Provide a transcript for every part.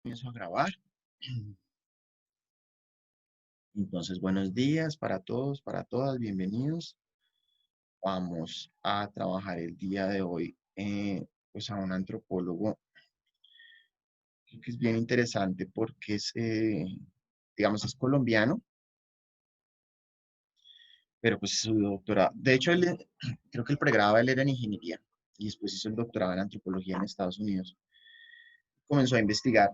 Comienzo a grabar. Entonces, buenos días para todos, para todas, bienvenidos. Vamos a trabajar el día de hoy, pues a un antropólogo. Creo que es bien interesante porque digamos, es colombiano, pero pues su doctorado, de hecho, creo que el pregrado él era en ingeniería y después hizo el doctorado en antropología en Estados Unidos. Comenzó a investigar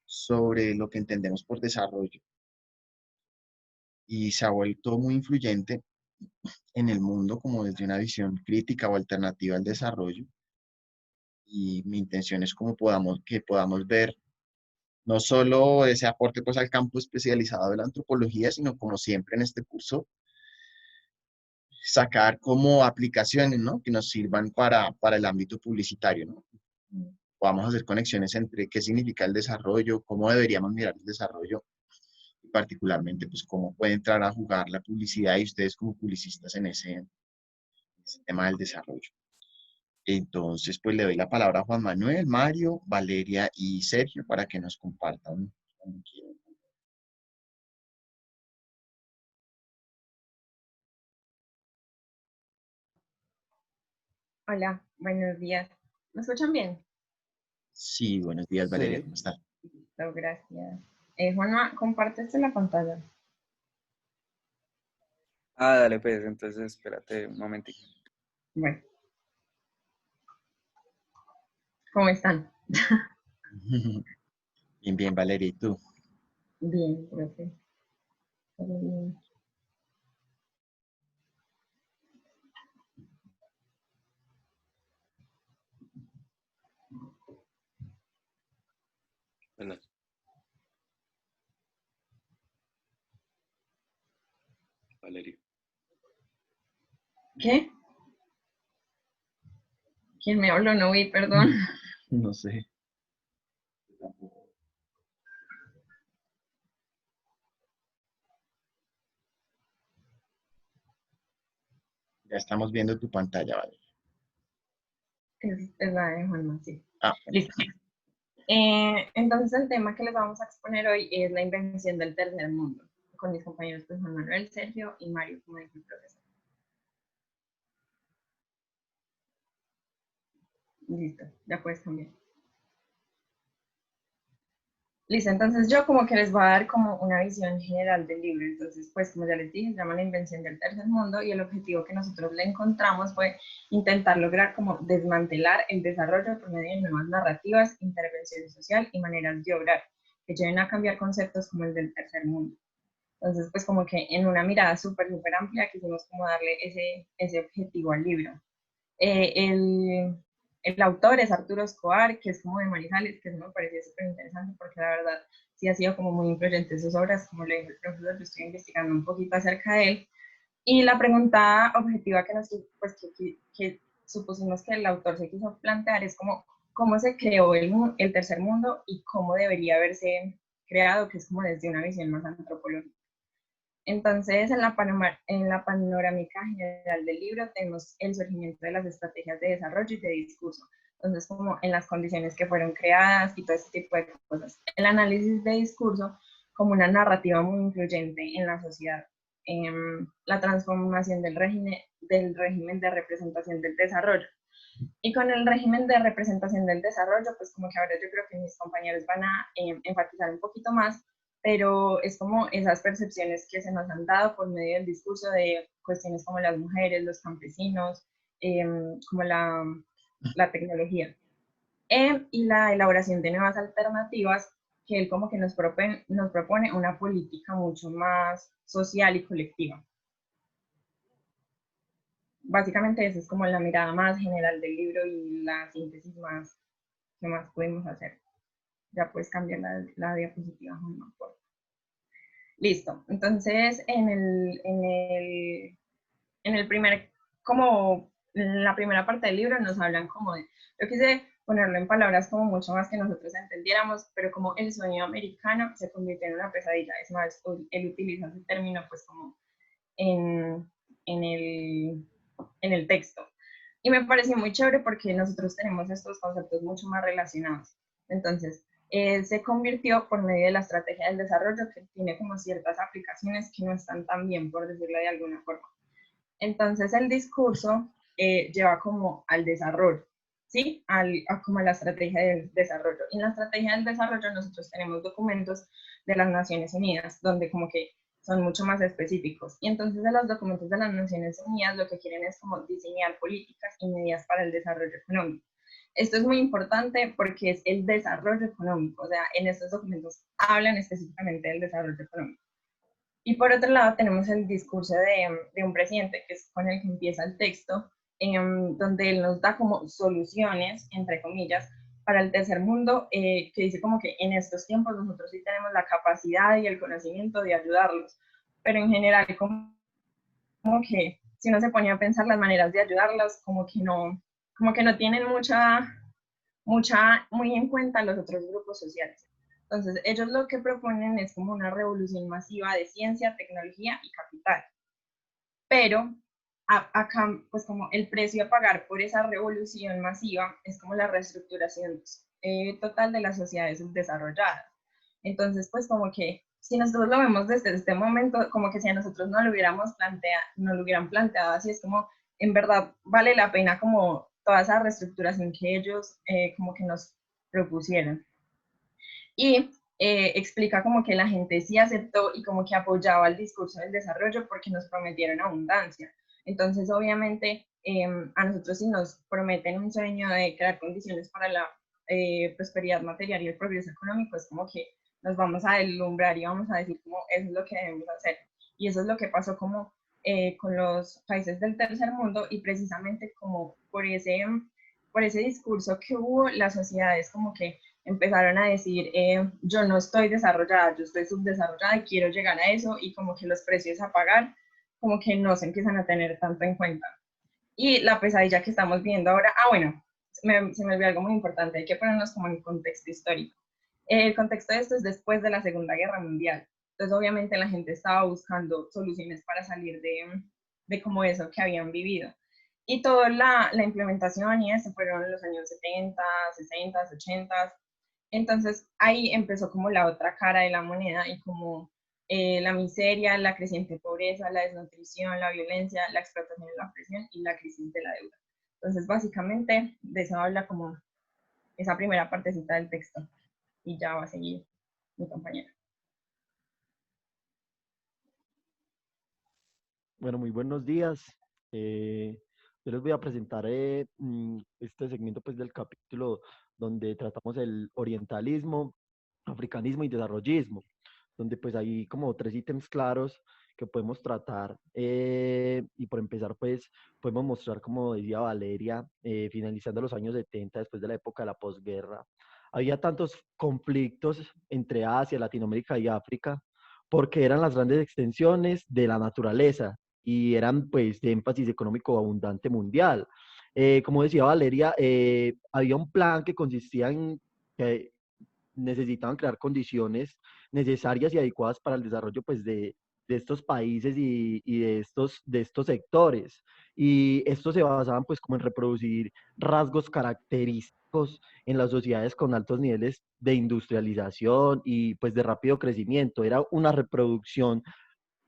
sobre lo que entendemos por desarrollo y se ha vuelto muy influyente en el mundo como desde una visión crítica o alternativa al desarrollo. Y mi intención es que podamos ver no solo ese aporte pues al campo especializado de la antropología, sino como siempre en este curso, sacar como aplicaciones, ¿no? Que nos sirvan para el ámbito publicitario, ¿no? Podamos hacer conexiones entre qué significa el desarrollo, cómo deberíamos mirar el desarrollo, y particularmente pues cómo puede entrar a jugar la publicidad y ustedes como publicistas en ese tema del desarrollo. Entonces, pues le doy la palabra a Juan Manuel, Mario, Valeria y Sergio para que nos compartan cuando quieran. Hola, buenos días. ¿Me escuchan bien? Sí, buenos días, Valeria, Sí. ¿cómo está? Listo, gracias. Juanma, ¿compartes la pantalla? Dale, pues, entonces espérate un momentico. Bueno, ¿cómo están? Bien, bien, Valeria, ¿y tú? Bien, gracias. Todo bien. Bueno, Valeria. ¿Qué? ¿Quién me habló? No vi, perdón. No sé. Ya estamos viendo tu pantalla, Valeria. Es la de Juanma, sí. Ah, bueno. Listo. Entonces el tema que les vamos a exponer hoy es la invención del tercer mundo, con mis compañeros pues, Juan Manuel, Sergio y Mario, como dijo el profesor. Listo, ya puedes cambiar. Listo, entonces yo como que les voy a dar como una visión general del libro. Entonces, pues como ya les dije, se llama La invención del tercer mundo y el objetivo que nosotros le encontramos fue intentar lograr como desmantelar el desarrollo por medio de nuevas narrativas, intervención social y maneras de obrar que lleven a cambiar conceptos como el del tercer mundo. Entonces, pues como que en una mirada súper amplia quisimos como darle ese objetivo al libro. El autor es Arturo Escobar, que es como de Manizales, que eso me pareció súper interesante porque la verdad sí ha sido como muy influyente sus obras, como le dijo el profesor, yo estoy investigando un poquito acerca de él. Y la pregunta objetiva pues, que supusimos que el autor se quiso plantear es como cómo se creó el tercer mundo y cómo debería haberse creado, que es como desde una visión más antropológica. Entonces, en la panorámica general del libro tenemos el surgimiento de las estrategias de desarrollo y de discurso. Entonces, como en las condiciones que fueron creadas y todo ese tipo de cosas. El análisis de discurso como una narrativa muy influyente en la sociedad. La transformación del régimen de representación del desarrollo. Y con el régimen de representación del desarrollo, pues como que ahora yo creo que mis compañeros van a enfatizar un poquito más, pero es como esas percepciones que se nos han dado por medio del discurso de cuestiones como las mujeres, los campesinos, como la tecnología. Y la elaboración de nuevas alternativas que él como que nos propone una política mucho más social y colectiva. Básicamente esa es como la mirada más general del libro y la síntesis más que más pudimos hacer. Ya puedes cambiar la diapositiva, Juanma, por favor. Listo. Entonces, en el primer, como en la primera parte del libro nos hablan como de, yo quise ponerlo en palabras como mucho más que nosotros entendiéramos, pero como el sueño americano se convierte en una pesadilla. Es más, él utiliza ese término pues como en, en el en el texto. Y me pareció muy chévere porque nosotros tenemos estos conceptos mucho más relacionados. Entonces, se convirtió por medio de la estrategia del desarrollo, que tiene como ciertas aplicaciones que no están tan bien, por decirlo de alguna forma. Entonces el discurso lleva como al desarrollo, ¿sí? Como a la estrategia del desarrollo. Y en la estrategia del desarrollo nosotros tenemos documentos de las Naciones Unidas, donde como que son mucho más específicos. Y entonces de los documentos de las Naciones Unidas lo que quieren es como diseñar políticas y medidas para el desarrollo económico. Esto es muy importante porque es el desarrollo económico, o sea, en estos documentos hablan específicamente del desarrollo económico. Y por otro lado tenemos el discurso de un presidente, que es con el que empieza el texto, donde él nos da como soluciones, entre comillas, para el tercer mundo, que dice como que en estos tiempos nosotros sí tenemos la capacidad y el conocimiento de ayudarlos, pero en general como que si uno se ponía a pensar las maneras de ayudarlos, como que no tienen muy en cuenta los otros grupos sociales. Entonces, ellos lo que proponen es como una revolución masiva de ciencia, tecnología y capital. Pero acá, pues como el precio a pagar por esa revolución masiva es como la reestructuración total de las sociedades subdesarrolladas. Entonces, pues como que si nosotros lo vemos desde este momento, como que si a nosotros no lo hubieran planteado así, es como, en verdad, vale la pena como toda esa reestructuración que ellos como que nos propusieron. Y explica como que la gente sí aceptó y como que apoyaba el discurso del desarrollo porque nos prometieron abundancia. Entonces, obviamente, a nosotros si nos prometen un sueño de crear condiciones para la prosperidad material y el progreso económico, es como que nos vamos a deslumbrar y vamos a decir como eso es lo que debemos hacer. Y eso es lo que pasó como con los países del tercer mundo y precisamente como por ese discurso que hubo, las sociedades como que empezaron a decir, yo no estoy desarrollada, yo estoy subdesarrollada y quiero llegar a eso, y como que los precios a pagar como que no se empiezan a tener tanto en cuenta. Y la pesadilla que estamos viendo ahora, bueno, se me olvidó algo muy importante, hay que ponernos como en contexto histórico. El contexto de esto es después de la Segunda Guerra Mundial. Entonces, obviamente, la gente estaba buscando soluciones para salir de como eso que habían vivido. Y toda la implementación y eso fueron en los años 70, 60, 80. Entonces ahí empezó como la otra cara de la moneda y como la miseria, la creciente pobreza, la desnutrición, la violencia, la explotación y la opresión y la crisis de la deuda. Entonces básicamente de eso habla como esa primera partecita del texto y ya va a seguir mi compañera. Bueno, muy buenos días. Yo les voy a presentar este segmento pues, del capítulo donde tratamos el orientalismo, africanismo y desarrollismo, donde pues hay como tres ítems claros que podemos tratar. Y por empezar, pues podemos mostrar, como decía Valeria, finalizando los años 70, después de la época de la posguerra, había tantos conflictos entre Asia, Latinoamérica y África, porque eran las grandes extensiones de la naturaleza y eran pues de énfasis económico abundante mundial. Como decía Valeria, había un plan que consistía en que necesitaban crear condiciones necesarias y adecuadas para el desarrollo pues de estos países y de estos sectores. Y estos se basaban pues como en reproducir rasgos característicos en las sociedades con altos niveles de industrialización y pues de rápido crecimiento. Era una reproducción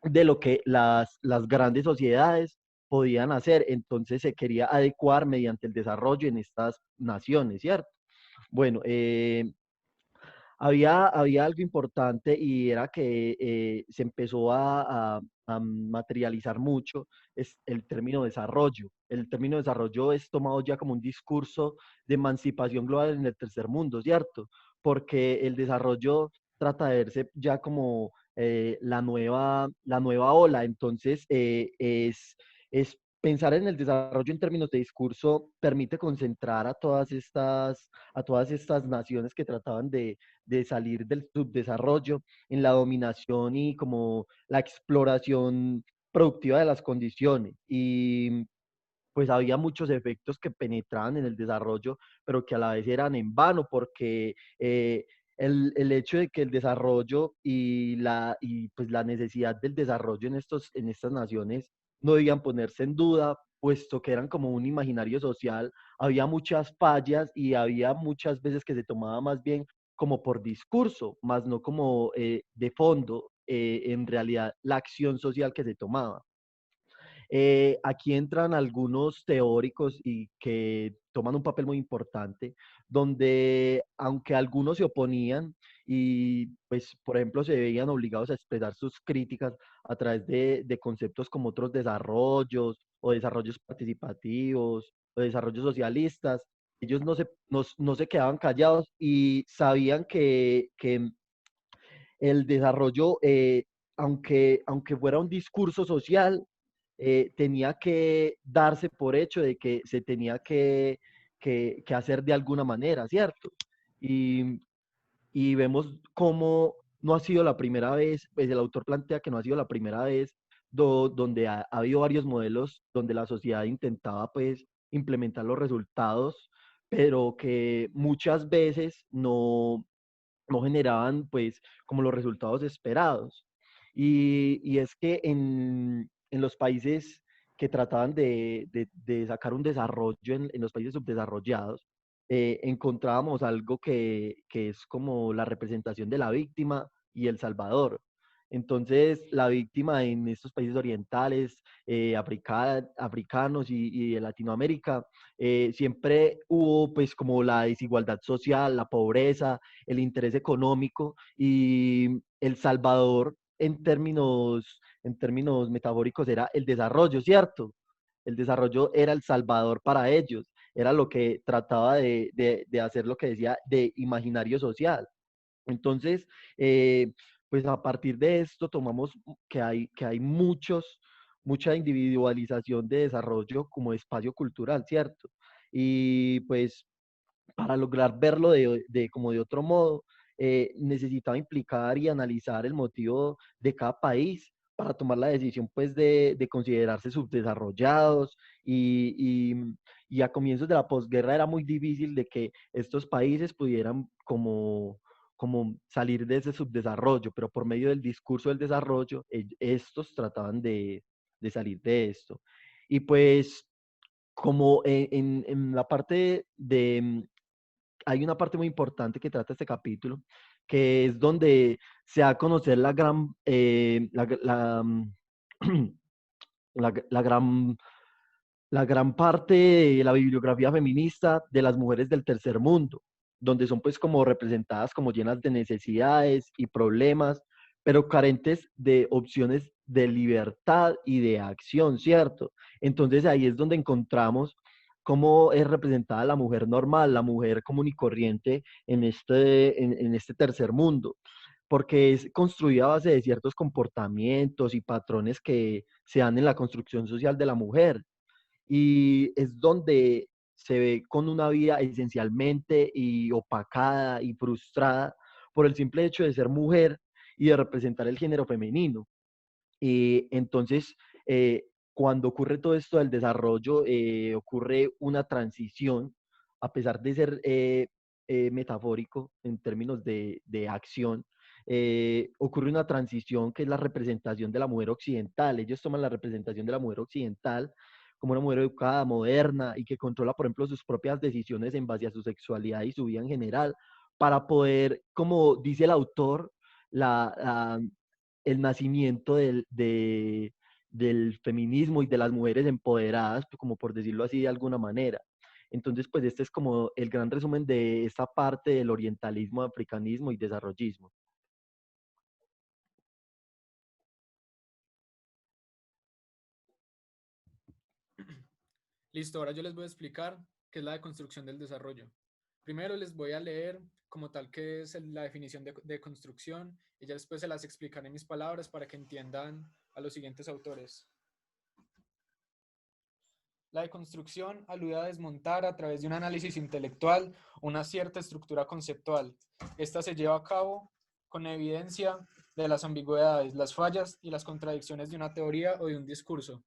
de lo que las grandes sociedades podían hacer. Entonces se quería adecuar mediante el desarrollo en estas naciones, ¿cierto? Bueno, había algo importante y era que se empezó a materializar mucho es el término desarrollo. El término desarrollo es tomado ya como un discurso de emancipación global en el tercer mundo, ¿cierto? Porque el desarrollo trata de verse ya como la nueva ola. Entonces, es pensar en el desarrollo en términos de discurso permite concentrar a todas estas naciones que trataban de salir del subdesarrollo en la dominación y como la exploración productiva de las condiciones. Y pues había muchos efectos que penetraban en el desarrollo, pero que a la vez eran en vano, porque el hecho de que el desarrollo y pues la necesidad del desarrollo en estas naciones no debían ponerse en duda, puesto que eran como un imaginario social, había muchas fallas y había muchas veces que se tomaba más bien como por discurso, más no como de fondo, en realidad, la acción social que se tomaba. Aquí entran algunos teóricos y que toman un papel muy importante, donde aunque algunos se oponían y, pues, por ejemplo, se veían obligados a expresar sus críticas a través de conceptos como otros desarrollos o desarrollos participativos o desarrollos socialistas, ellos no se quedaban callados y sabían que el desarrollo, aunque fuera un discurso social, tenía que darse por hecho de que se tenía que hacer de alguna manera, ¿cierto? Y, y vemos cómo no ha sido la primera vez, pues el autor plantea que no ha sido la primera vez donde ha habido varios modelos donde la sociedad intentaba pues implementar los resultados, pero que muchas veces no generaban pues como los resultados esperados. Y es que en los países que trataban de sacar un desarrollo en los países subdesarrollados, encontrábamos algo que es como la representación de la víctima y el salvador. Entonces, la víctima en estos países orientales, africanos y de Latinoamérica, siempre hubo pues como la desigualdad social, la pobreza, el interés económico y El Salvador en términos metafóricos era el desarrollo, ¿cierto? El desarrollo era el salvador para ellos, era lo que trataba de hacer lo que decía de imaginario social. Entonces, pues a partir de esto tomamos que hay mucha individualización de desarrollo como espacio cultural, ¿cierto? Y pues para lograr verlo como de otro modo, necesitaba implicar y analizar el motivo de cada país para tomar la decisión pues de considerarse subdesarrollados y a comienzos de la posguerra era muy difícil de que estos países pudieran como salir de ese subdesarrollo, pero por medio del discurso del desarrollo, estos trataban de salir de esto. Y pues como en la parte hay una parte muy importante que trata este capítulo, que es donde se da a conocer la gran la gran parte de la bibliografía feminista de las mujeres del tercer mundo, donde son pues como representadas como llenas de necesidades y problemas, pero carentes de opciones de libertad y de acción, ¿cierto? Entonces ahí es donde encontramos cómo es representada la mujer normal, la mujer común y corriente en este tercer mundo, porque es construida a base de ciertos comportamientos y patrones que se dan en la construcción social de la mujer y es donde se ve con una vida esencialmente y opacada y frustrada por el simple hecho de ser mujer y de representar el género femenino. Y entonces, cuando ocurre todo esto del desarrollo, ocurre una transición, a pesar de ser metafórico en términos de acción, ocurre una transición que es la representación de la mujer occidental. Ellos toman la representación de la mujer occidental como una mujer educada, moderna y que controla, por ejemplo, sus propias decisiones en base a su sexualidad y su vida en general, para poder, como dice el autor, la, el nacimiento del feminismo y de las mujeres empoderadas, pues, como por decirlo así de alguna manera. Entonces, pues este es como el gran resumen de esta parte del orientalismo, africanismo y desarrollismo. Listo, ahora yo les voy a explicar qué es la deconstrucción del desarrollo. Primero les voy a leer como tal qué es la definición de construcción y ya después se las explicaré en mis palabras para que entiendan a los siguientes autores. La deconstrucción alude a desmontar a través de un análisis intelectual una cierta estructura conceptual. Esta se lleva a cabo con evidencia de las ambigüedades, las fallas y las contradicciones de una teoría o de un discurso.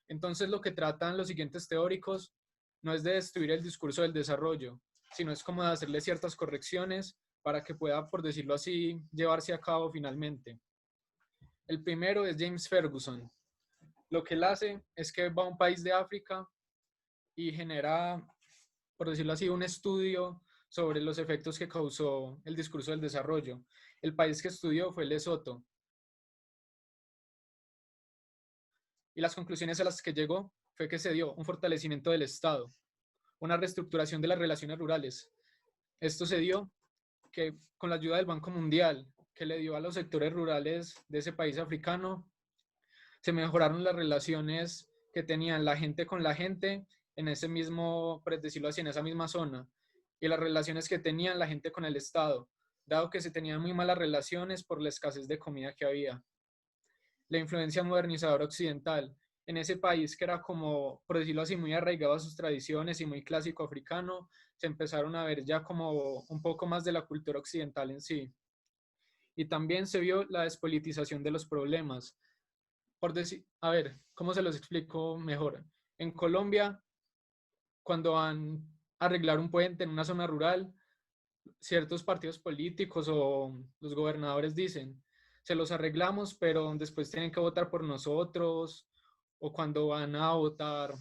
Entonces lo que tratan los siguientes teóricos no es de destruir el discurso del desarrollo, sino es como de hacerle ciertas correcciones para que pueda, por decirlo así, llevarse a cabo finalmente. El primero es James Ferguson. Lo que él hace es que va a un país de África y genera, por decirlo así, un estudio sobre los efectos que causó el discurso del desarrollo. El país que estudió fue Lesoto. Y las conclusiones a las que llegó fue que se dio un fortalecimiento del Estado, una reestructuración de las relaciones rurales. Esto se dio que con la ayuda del Banco Mundial, que le dio a los sectores rurales de ese país africano, se mejoraron las relaciones que tenían la gente con la gente en ese mismo, por decirlo así, en esa misma zona, y las relaciones que tenían la gente con el Estado, dado que se tenían muy malas relaciones por la escasez de comida que había. La influencia modernizadora occidental en ese país que era como, por decirlo así, muy arraigado a sus tradiciones y muy clásico africano, se empezaron a ver ya como un poco más de la cultura occidental en sí. Y también se vio la despolitización de los problemas. Por decir, a ver, ¿cómo se los explico mejor? En Colombia, cuando van a arreglar un puente en una zona rural, ciertos partidos políticos o los gobernadores dicen, se los arreglamos, pero después tienen que votar por nosotros, o cuando van a votar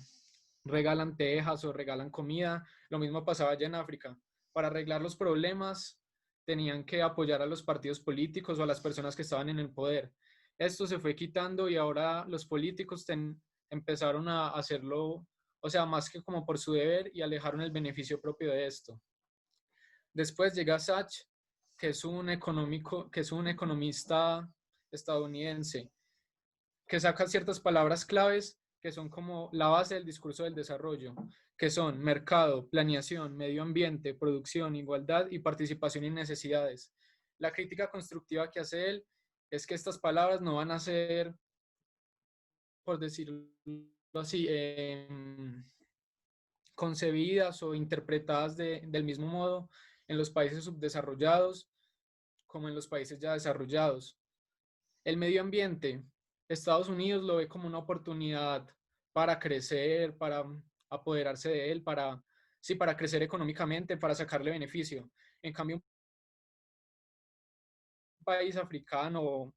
regalan tejas o regalan comida. Lo mismo pasaba allá en África. Para arreglar los problemas tenían que apoyar a los partidos políticos o a las personas que estaban en el poder. Esto se fue quitando y ahora los políticos empezaron a hacerlo, o sea, más que como por su deber, y alejaron el beneficio propio de esto. Después llega Sachs, que es un economista estadounidense, que saca ciertas palabras claves que son como la base del discurso del desarrollo, que son mercado, planeación, medio ambiente, producción, igualdad y participación y necesidades. La crítica constructiva que hace él es que estas palabras no van a ser, por decirlo así, concebidas o interpretadas del mismo modo en los países subdesarrollados como en los países ya desarrollados. El medio ambiente, Estados Unidos lo ve como una oportunidad para crecer, para apoderarse de él, para crecer económicamente, para sacarle beneficio. En cambio, un país africano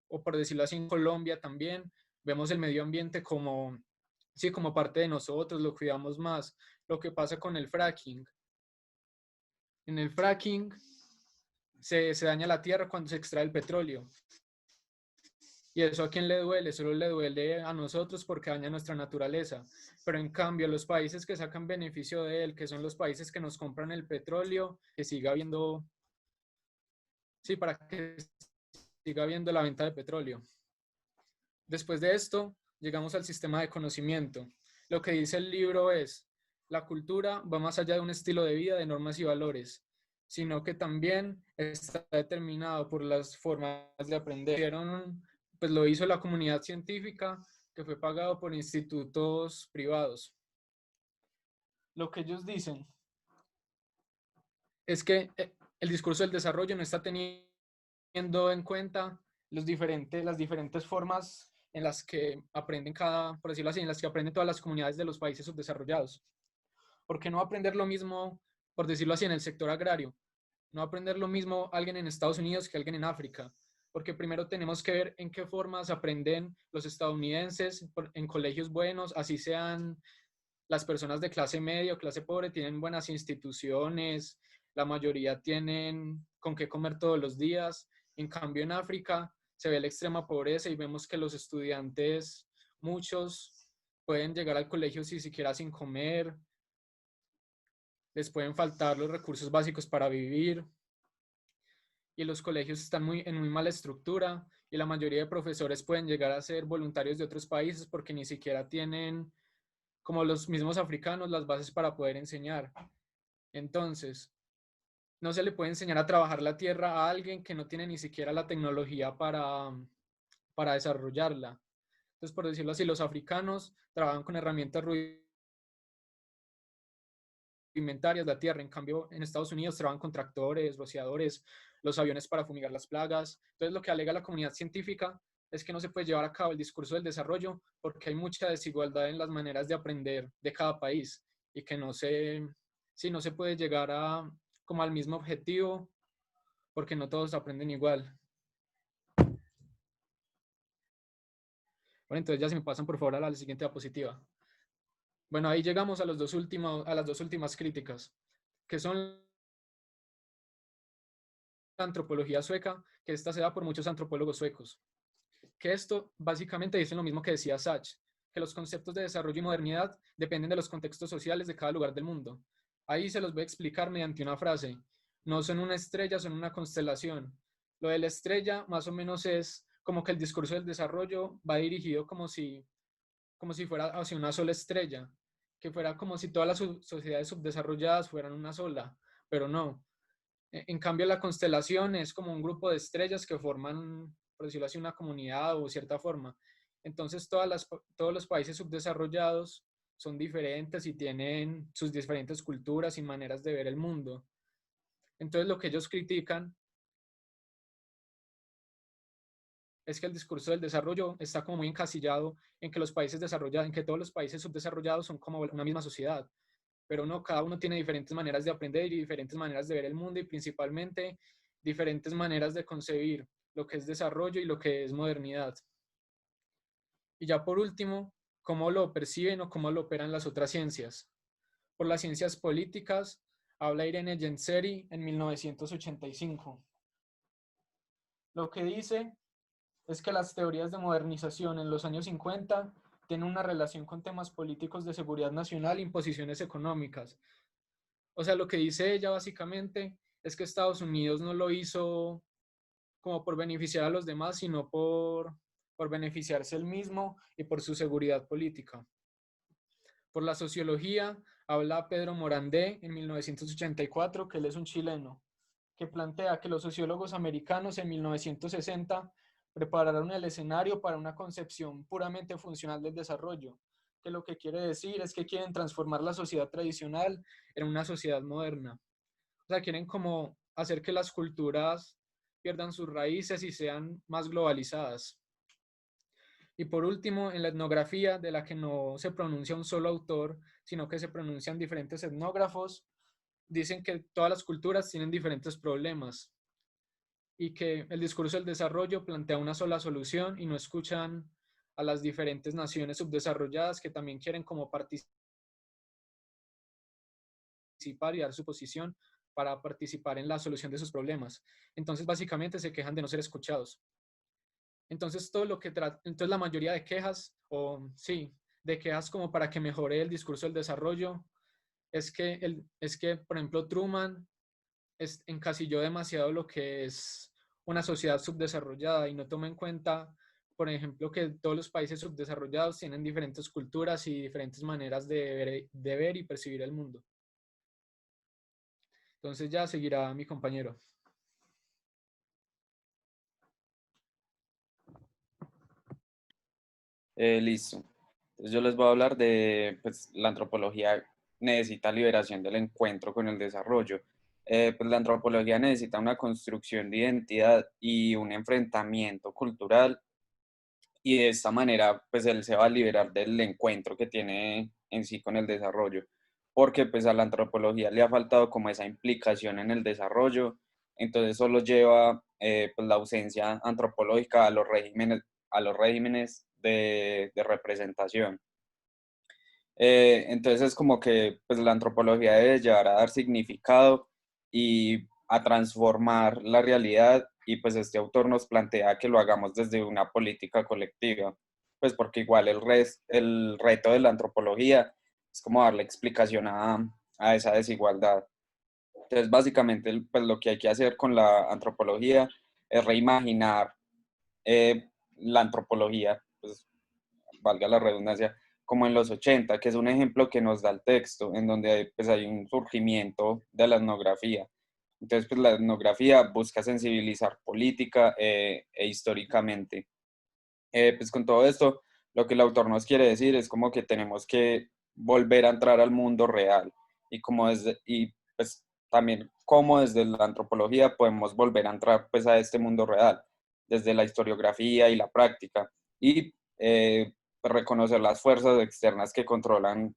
o por decirlo así en Colombia también, vemos el medio ambiente como, sí, como parte de nosotros, lo cuidamos más. Lo que pasa con el fracking. En el fracking se daña la tierra cuando se extrae el petróleo. ¿Y eso a quién le duele? Solo le duele a nosotros porque daña nuestra naturaleza. Pero en cambio, los países que sacan beneficio de él, que son los países que nos compran el petróleo, que siga habiendo, sí, para que siga habiendo la venta de petróleo. Después de esto, llegamos al sistema de conocimiento. Lo que dice el libro es, la cultura va más allá de un estilo de vida, de normas y valores, sino que también está determinado por las formas de aprender. Pues lo hizo la comunidad científica, que fue pagado por institutos privados. Lo que ellos dicen es que el discurso del desarrollo no está teniendo en cuenta las diferentes formas en las que aprenden por decirlo así, en las que aprenden todas las comunidades de los países subdesarrollados. ¿Por qué no aprender lo mismo, por decirlo así, en el sector agrario? No aprender lo mismo alguien en Estados Unidos que alguien en África, porque primero tenemos que ver en qué formas aprenden los estadounidenses en colegios buenos, así sean las personas de clase media o clase pobre, tienen buenas instituciones, la mayoría tienen con qué comer todos los días. En cambio, en África se ve la extrema pobreza y vemos que los estudiantes, muchos, pueden llegar al colegio si siquiera sin comer, les pueden faltar los recursos básicos para vivir, y los colegios están en muy mala estructura, y la mayoría de profesores pueden llegar a ser voluntarios de otros países porque ni siquiera tienen, como los mismos africanos, las bases para poder enseñar. Entonces, no se le puede enseñar a trabajar la tierra a alguien que no tiene ni siquiera la tecnología para desarrollarla. Entonces, por decirlo así, los africanos trabajan con herramientas rudimentarias de la tierra. En cambio, en Estados Unidos trabajan con tractores, rociadores, los aviones para fumigar las plagas. Entonces, lo que alega la comunidad científica es que no se puede llevar a cabo el discurso del desarrollo porque hay mucha desigualdad en las maneras de aprender de cada país y que no se puede llegar como al mismo objetivo porque no todos aprenden igual. Bueno, entonces ya se me pasan por favor a la siguiente diapositiva. Bueno, ahí llegamos a las dos últimas críticas, que son antropología sueca, que esta se da por muchos antropólogos suecos. Que esto básicamente dice lo mismo que decía Sachs, que los conceptos de desarrollo y modernidad dependen de los contextos sociales de cada lugar del mundo. Ahí se los voy a explicar mediante una frase. No son una estrella, son una constelación. Lo de la estrella más o menos es como que el discurso del desarrollo va dirigido como si fuera hacia una sola estrella, que fuera como si todas las sociedades subdesarrolladas fueran una sola, pero no. En cambio, la constelación es como un grupo de estrellas que forman, por decirlo así, una comunidad o cierta forma. Entonces, todos los países subdesarrollados son diferentes y tienen sus diferentes culturas y maneras de ver el mundo. Entonces, lo que ellos critican es que el discurso del desarrollo está como muy encasillado en que los países desarrollados, en que todos los países subdesarrollados son como una misma sociedad. Pero no, cada uno tiene diferentes maneras de aprender y diferentes maneras de ver el mundo y principalmente diferentes maneras de concebir lo que es desarrollo y lo que es modernidad. Y ya por último, cómo lo perciben o cómo lo operan las otras ciencias. Por las ciencias políticas, habla Irene Jenseri en 1985. Lo que dice es que las teorías de modernización en los años 50 tienen una relación con temas políticos de seguridad nacional e imposiciones económicas. O sea, lo que dice ella básicamente es que Estados Unidos no lo hizo como por beneficiar a los demás, sino por beneficiarse él mismo y por su seguridad política. Por la sociología, habla Pedro Morandé en 1984, que él es un chileno, que plantea que los sociólogos americanos en 1960 prepararon el escenario para una concepción puramente funcional del desarrollo, que lo que quiere decir es que quieren transformar la sociedad tradicional en una sociedad moderna. O sea, quieren como hacer que las culturas pierdan sus raíces y sean más globalizadas. Y por último, en la etnografía, de la que no se pronuncia un solo autor, sino que se pronuncian diferentes etnógrafos, dicen que todas las culturas tienen diferentes problemas y que el discurso del desarrollo plantea una sola solución y no escuchan a las diferentes naciones subdesarrolladas que también quieren como participar y dar su posición para participar en la solución de sus problemas. Entonces, básicamente se quejan de no ser escuchados. Entonces, entonces la mayoría de quejas, o sí, de quejas como para que mejore el discurso del desarrollo, es que por ejemplo, Truman encasilló demasiado lo que es una sociedad subdesarrollada y no toma en cuenta, por ejemplo, que todos los países subdesarrollados tienen diferentes culturas y diferentes maneras de ver y percibir el mundo. Entonces ya seguirá mi compañero. Listo. Entonces yo les voy a hablar de, pues, la antropología necesita liberación del encuentro con el desarrollo. Pues la antropología necesita una construcción de identidad y un enfrentamiento cultural, y de esta manera pues él se va a liberar del encuentro que tiene en sí con el desarrollo, porque pues a la antropología le ha faltado como esa implicación en el desarrollo. Entonces solo lleva pues la ausencia antropológica a los regímenes de representación. Entonces es como que pues la antropología debe llevar a dar significado y a transformar la realidad, y pues este autor nos plantea que lo hagamos desde una política colectiva, pues porque igual el reto de la antropología es como darle explicación a esa desigualdad. Entonces básicamente pues lo que hay que hacer con la antropología es reimaginar la antropología, pues valga la redundancia, como en los 80, que es un ejemplo que nos da el texto, en donde pues, hay un surgimiento de la etnografía. Entonces, pues la etnografía busca sensibilizar política e históricamente. Pues con todo esto, lo que el autor nos quiere decir es como que tenemos que volver a entrar al mundo real, y pues también cómo desde la antropología podemos volver a entrar pues a este mundo real, desde la historiografía y la práctica, y reconocer las fuerzas externas que controlan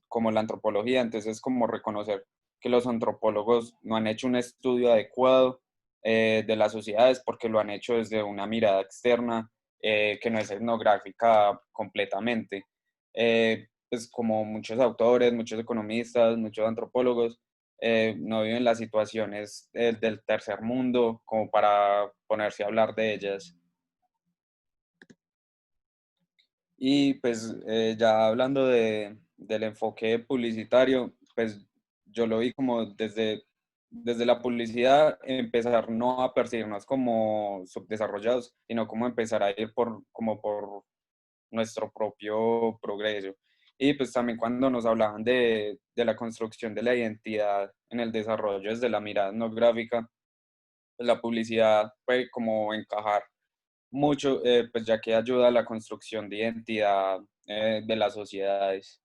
como la antropología. Entonces es como reconocer que los antropólogos no han hecho un estudio adecuado de las sociedades porque lo han hecho desde una mirada externa, que no es etnográfica completamente. Pues como muchos autores, muchos economistas, muchos antropólogos, no viven las situaciones del tercer mundo como para ponerse a hablar de ellas. Y pues ya hablando del enfoque publicitario, pues yo lo vi como desde la publicidad empezar no a percibirnos como subdesarrollados, sino como empezar a ir como por nuestro propio progreso. Y pues también cuando nos hablaban de la construcción de la identidad en el desarrollo desde la mirada etnográfica, pues la publicidad puede como encajar mucho, pues ya que ayuda a la construcción de identidad de las sociedades.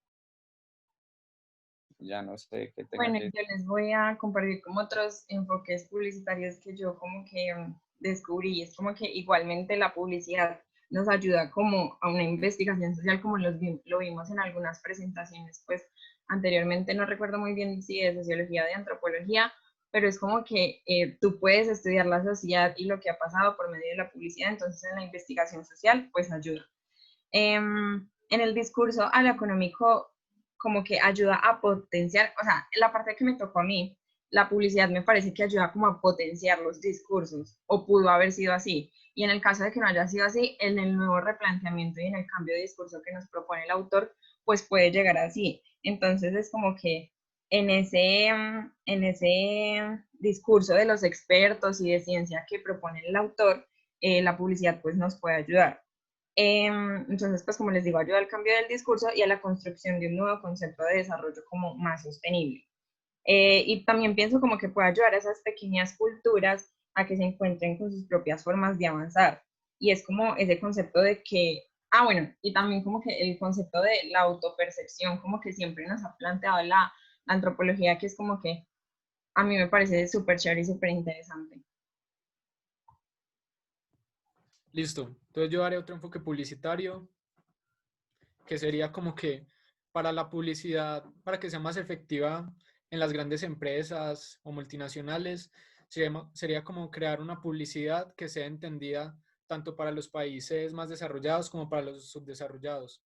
Ya no sé qué tengo Bueno, que... yo les voy a compartir como otros enfoques publicitarios que yo como que descubrí. Es como que igualmente la publicidad nos ayuda como a una investigación social, como lo vimos en algunas presentaciones, pues anteriormente no recuerdo muy bien si de sociología o de antropología, pero es como que tú puedes estudiar la sociedad y lo que ha pasado por medio de la publicidad, entonces en la investigación social pues ayuda. En el discurso a lo económico como que ayuda a potenciar, o sea, la parte que me tocó a mí, la publicidad me parece que ayuda como a potenciar los discursos, o pudo haber sido así. Y en el caso de que no haya sido así, en el nuevo replanteamiento y en el cambio de discurso que nos propone el autor, pues puede llegar así. Entonces es como que en ese discurso de los expertos y de ciencia que propone el autor, la publicidad pues nos puede ayudar. Entonces, pues como les digo, ayuda al cambio del discurso y a la construcción de un nuevo concepto de desarrollo como más sostenible. Y también pienso como que puede ayudar a esas pequeñas culturas a que se encuentren con sus propias formas de avanzar. Y es como ese concepto de que, bueno, y también como que el concepto de la autopercepción, como que siempre nos ha planteado la antropología, que es como que a mí me parece súper chévere y súper interesante. Listo. Entonces yo haré otro enfoque publicitario, que sería como que para la publicidad, para que sea más efectiva en las grandes empresas o multinacionales, sería como crear una publicidad que sea entendida tanto para los países más desarrollados como para los subdesarrollados.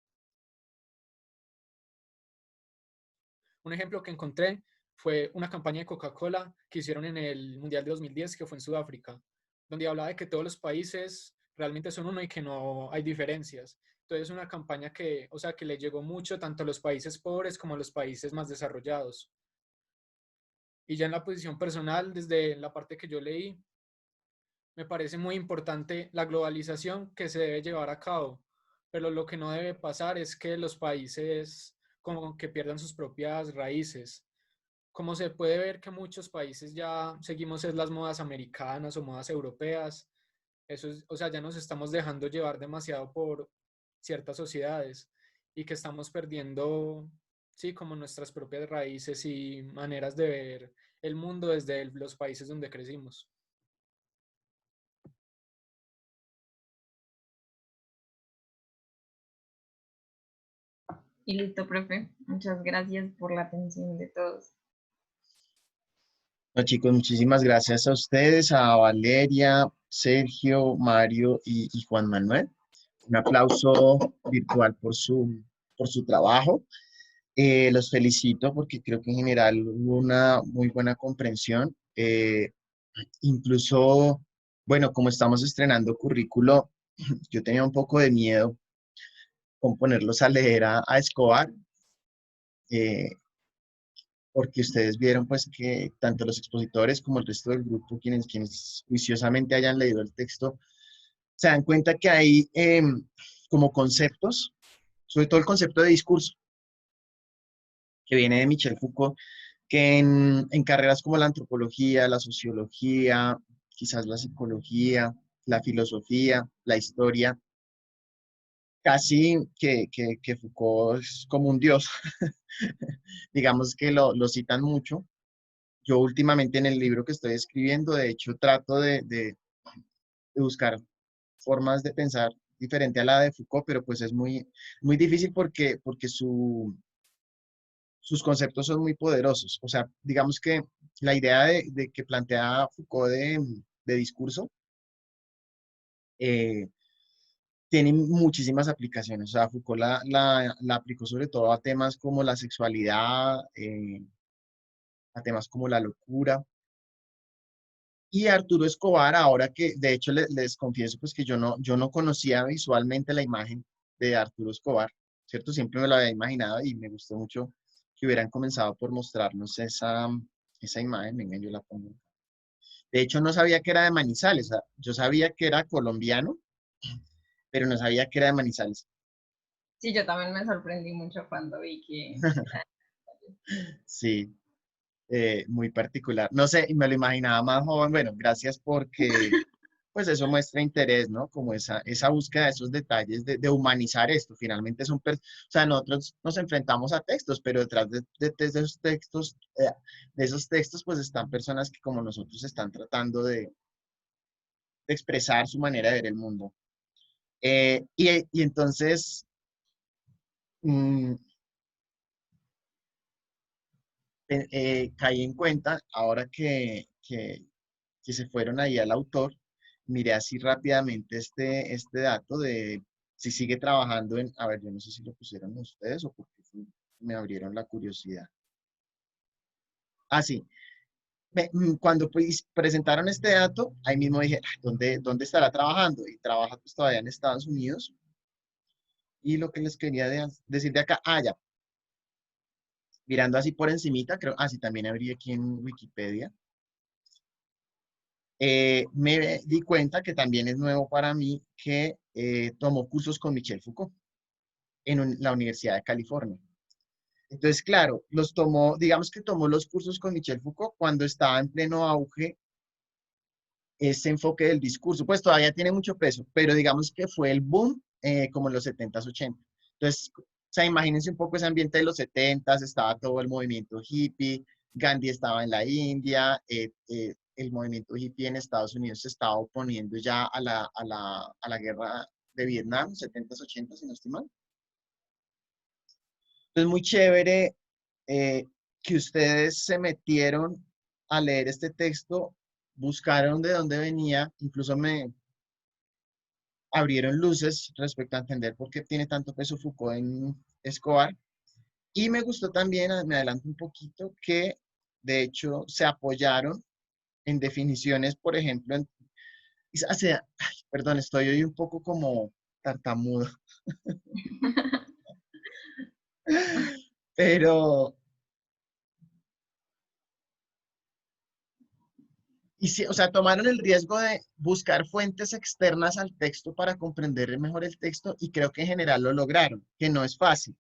Un ejemplo que encontré fue una campaña de Coca-Cola que hicieron en el Mundial de 2010, que fue en Sudáfrica, donde hablaba de que todos los países realmente son uno y que no hay diferencias. Entonces, una campaña que, o sea, que le llegó mucho tanto a los países pobres como a los países más desarrollados. Y ya en la posición personal, desde la parte que yo leí, me parece muy importante la globalización que se debe llevar a cabo, pero lo que no debe pasar es que los países como que pierdan sus propias raíces. Como se puede ver que muchos países ya seguimos es las modas americanas o modas europeas, eso es, o sea, ya nos estamos dejando llevar demasiado por ciertas sociedades y que estamos perdiendo, sí, como nuestras propias raíces y maneras de ver el mundo desde los países donde crecimos. Y listo, profe. Muchas gracias por la atención de todos. No, chicos, muchísimas gracias a ustedes, a Valeria, Sergio, Mario y Juan Manuel. Un aplauso virtual por su trabajo. Los felicito porque creo que en general hubo una muy buena comprensión. Incluso, bueno, como estamos estrenando currículo, yo tenía un poco de miedo con ponerlos a leer a Escobar, eh, porque ustedes vieron pues que tanto los expositores como el resto del grupo, quienes juiciosamente hayan leído el texto, se dan cuenta que hay como conceptos, sobre todo el concepto de discurso, que viene de Michel Foucault, que en carreras como la antropología, la sociología, quizás la psicología, la filosofía, la historia, casi que Foucault es como un dios. Digamos que lo citan mucho. Yo últimamente en el libro que estoy escribiendo, de hecho, trato de buscar formas de pensar diferente a la de Foucault, pero pues es muy difícil porque sus conceptos son muy poderosos. O sea, digamos que la idea de que plantea Foucault de discurso eh, tiene muchísimas aplicaciones. O sea, Foucault la aplicó sobre todo a temas como la sexualidad, a temas como la locura. Y Arturo Escobar, ahora que de hecho les confieso pues que yo no conocía visualmente la imagen de Arturo Escobar, ¿cierto? Siempre me lo había imaginado y me gustó mucho que hubieran comenzado por mostrarnos esa imagen. Venga, yo la pongo. De hecho, no sabía que era de Manizales. O sea, yo sabía que era colombiano, pero no sabía que era de Manizales. Sí, yo también me sorprendí mucho cuando vi que era. Sí, muy particular. No sé, me lo imaginaba más joven. Bueno, gracias porque pues eso muestra interés, ¿no? Como esa búsqueda de esos detalles, de humanizar esto. Finalmente son, o sea, nosotros nos enfrentamos a textos, pero detrás de esos textos, pues están personas que como nosotros están tratando de expresar su manera de ver el mundo. Y entonces, mm, caí en cuenta, ahora que se fueron ahí al autor, miré así rápidamente este dato de si sigue trabajando en, a ver, yo no sé si lo pusieron ustedes o porque me abrieron la curiosidad. Ah, sí. Cuando pues, presentaron este dato, ahí mismo dije, "Ah, ¿dónde estará trabajando?" Y trabaja pues todavía en Estados Unidos. Y lo que les quería decir de acá, ya, mirando así por encimita, creo, sí, también abrí aquí en Wikipedia. Me di cuenta que también es nuevo para mí que tomó cursos con Michel Foucault en la Universidad de California. Entonces, claro, los tomó, digamos que tomó los cursos con Michel Foucault cuando estaba en pleno auge ese enfoque del discurso. Pues todavía tiene mucho peso, pero digamos que fue el boom como en los 70s, 80s. Entonces, o sea, imagínense un poco ese ambiente de los 70s, estaba todo el movimiento hippie, Gandhi estaba en la India, el movimiento hippie en Estados Unidos se estaba oponiendo ya a la guerra de Vietnam, 70s, 80s, si no estoy mal. Entonces, muy chévere que ustedes se metieron a leer este texto, buscaron de dónde venía, incluso me abrieron luces respecto a entender por qué tiene tanto peso Foucault en Escobar. Y me gustó también, me adelanto un poquito, que de hecho se apoyaron en definiciones, por ejemplo, o sea, ay, perdón, estoy hoy un poco como tartamudo, pero, o sea, tomaron el riesgo de buscar fuentes externas al texto para comprender mejor el texto y creo que en general lo lograron, que no es fácil,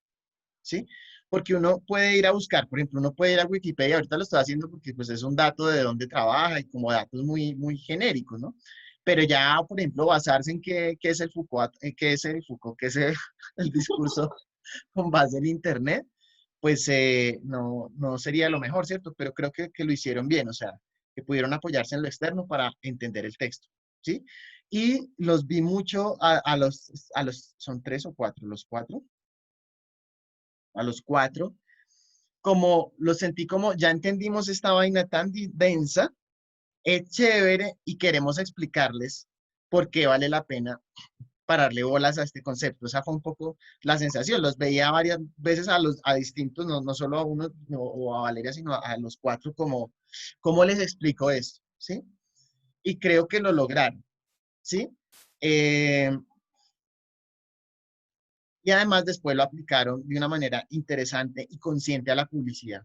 ¿sí? Porque uno puede ir a buscar, por ejemplo, uno puede ir a Wikipedia, ahorita lo estoy haciendo porque pues es un dato de dónde trabaja y como datos muy, muy genéricos, ¿no? Pero ya, por ejemplo, basarse en qué es el Foucault, qué es el discurso con base en Internet, pues no sería lo mejor, ¿cierto? Pero creo que lo hicieron bien, o sea, que pudieron apoyarse en lo externo para entender el texto, ¿sí? Y los vi mucho son tres o cuatro, los cuatro, a los cuatro, como los sentí como, ya entendimos esta vaina tan densa, es chévere y queremos explicarles por qué vale la pena pararle bolas a este concepto. Esa fue un poco la sensación. Los veía varias veces a distintos, no solo a uno o a Valeria, sino a los cuatro, como, ¿cómo les explico esto? ¿Sí? Y creo que lo lograron, ¿sí? Eh, y además después lo aplicaron de una manera interesante y consciente a la publicidad.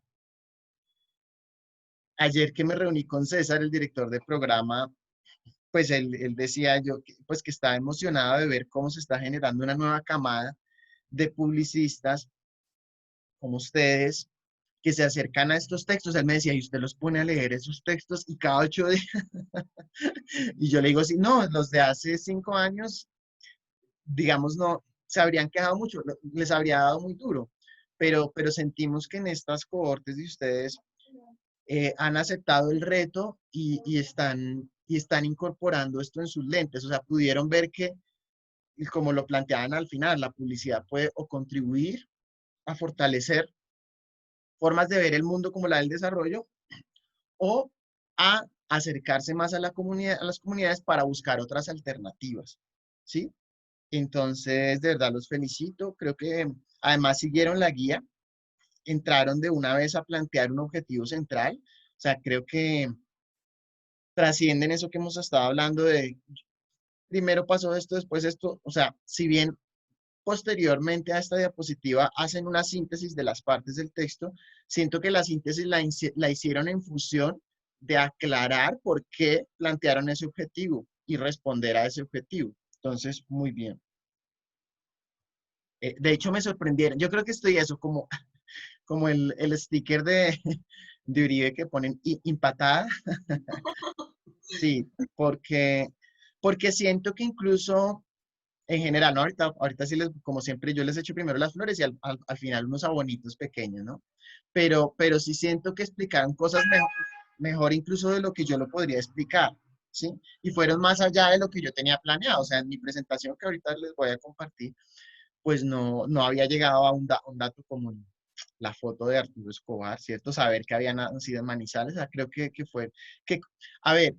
Ayer que me reuní con César, el director del programa, pues él decía yo, pues que estaba emocionado de ver cómo se está generando una nueva camada de publicistas como ustedes que se acercan a estos textos. Él me decía, y usted los pone a leer esos textos y cada 8 días. Y yo le digo, sí, no, los de hace 5 años, digamos, no, se habrían quedado mucho, les habría dado muy duro. Pero sentimos que en estas cohortes de ustedes han aceptado el reto y están incorporando esto en sus lentes. O sea, pudieron ver que, como lo planteaban al final, la publicidad puede o contribuir a fortalecer formas de ver el mundo como la del desarrollo o a acercarse más a la comunidad, a las comunidades para buscar otras alternativas, ¿sí? Entonces, de verdad los felicito. Creo que además siguieron la guía entraron de una vez a plantear un objetivo central. O sea, creo que trascienden eso que hemos estado hablando de primero pasó esto, después esto. O sea, si bien posteriormente a esta diapositiva hacen una síntesis de las partes del texto, siento que la síntesis la hicieron en función de aclarar por qué plantearon ese objetivo y responder a ese objetivo. Entonces, muy bien. De hecho, me sorprendieron. Yo creo que estoy eso, como el sticker de Uribe que ponen empatada. Sí, porque siento que incluso en general, ¿no? Ahorita sí, como siempre, yo les echo primero las flores y al final unos abonitos pequeños, ¿no? Pero sí siento que explicaron cosas mejor incluso de lo que yo lo podría explicar, ¿sí? Y fueron más allá de lo que yo tenía planeado. O sea, en mi presentación que ahorita les voy a compartir, pues no había llegado a un dato como la foto de Arturo Escobar, ¿cierto? Saber que había nacido en Manizales. O sea, creo que fue, a ver,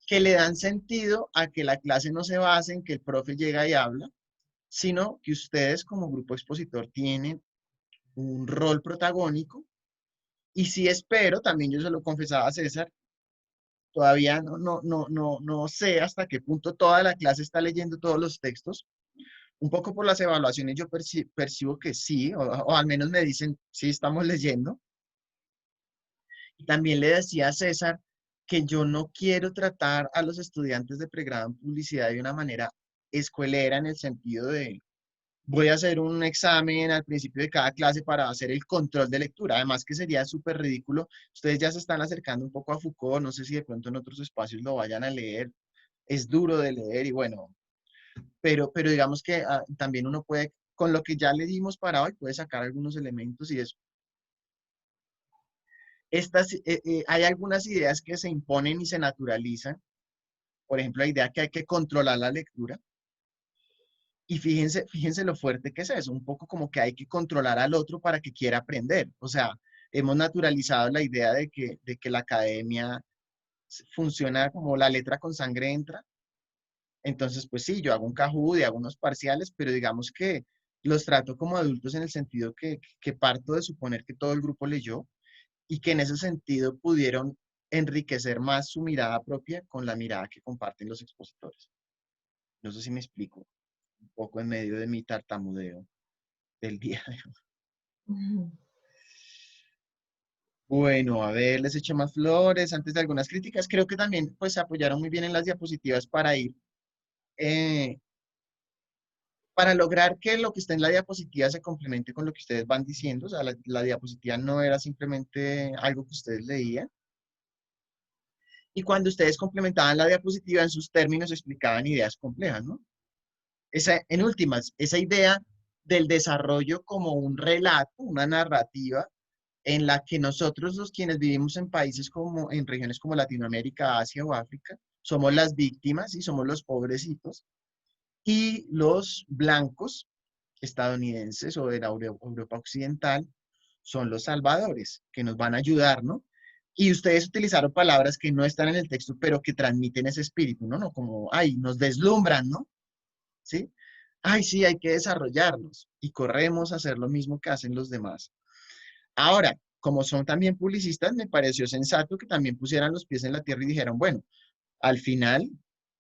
que le dan sentido a que la clase no se base en que el profe llega y habla, sino que ustedes como grupo expositor tienen un rol protagónico. Y sí espero, también yo se lo confesaba a César, todavía no sé hasta qué punto toda la clase está leyendo todos los textos. Un poco por las evaluaciones yo percibo que sí, o al menos me dicen, sí estamos leyendo. Y también le decía a César que yo no quiero tratar a los estudiantes de pregrado en publicidad de una manera escuelera en el sentido de voy a hacer un examen al principio de cada clase para hacer el control de lectura. Además que sería súper ridículo. Ustedes ya se están acercando un poco a Foucault, no sé si de pronto en otros espacios lo vayan a leer. Es duro de leer y bueno, pero digamos que también uno puede, con lo que ya le dimos para hoy, puede sacar algunos elementos y eso. Hay algunas ideas que se imponen y se naturalizan. Por ejemplo, la idea que hay que controlar la lectura. Y fíjense lo fuerte que es eso, un poco como que hay que controlar al otro para que quiera aprender. O sea, hemos naturalizado la idea de que la academia funciona como la letra con sangre entra. Entonces, pues sí, yo hago un Kahoot y hago unos parciales, pero digamos que los trato como adultos en el sentido que parto de suponer que todo el grupo leyó y que en ese sentido pudieron enriquecer más su mirada propia con la mirada que comparten los expositores. No sé si me explico un poco en medio de mi tartamudeo del día de hoy. Bueno, a ver, les eché más flores antes de algunas críticas. Creo que también pues se apoyaron muy bien en las diapositivas eh, para lograr que lo que está en la diapositiva se complemente con lo que ustedes van diciendo. O sea, la diapositiva no era simplemente algo que ustedes leían. Y cuando ustedes complementaban la diapositiva en sus términos explicaban ideas complejas, ¿no? En últimas, esa idea del desarrollo como un relato, una narrativa, en la que nosotros los quienes vivimos en países como, en regiones como Latinoamérica, Asia o África, somos las víctimas y somos los pobrecitos, y los blancos estadounidenses o de la Europa occidental son los salvadores, que nos van a ayudar, ¿no? Y ustedes utilizaron palabras que no están en el texto, pero que transmiten ese espíritu, ¿no? No como, ay, nos deslumbran, ¿no? ¿Sí? Ay, sí, hay que desarrollarlos y corremos a hacer lo mismo que hacen los demás. Ahora, como son también publicistas, me pareció sensato que también pusieran los pies en la tierra y dijeran, bueno, al final,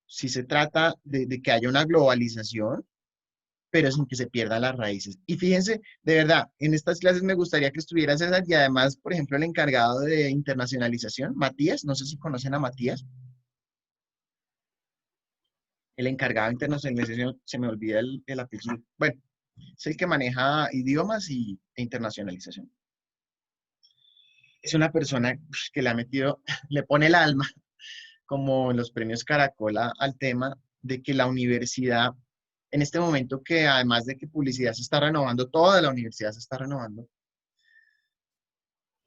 sí se trata de que haya una globalización, pero sin que se pierdan las raíces. Y fíjense, de verdad, en estas clases me gustaría que estuviera César y además, por ejemplo, el encargado de internacionalización, Matías, no sé si conocen a Matías, el encargado de internacionalización, se me olvida el apellido. Bueno, es el que maneja idiomas e internacionalización. Es una persona que le ha metido, le pone el alma, como en los premios Caracola, al tema de que la universidad, en este momento que además de que publicidad se está renovando, toda la universidad se está renovando,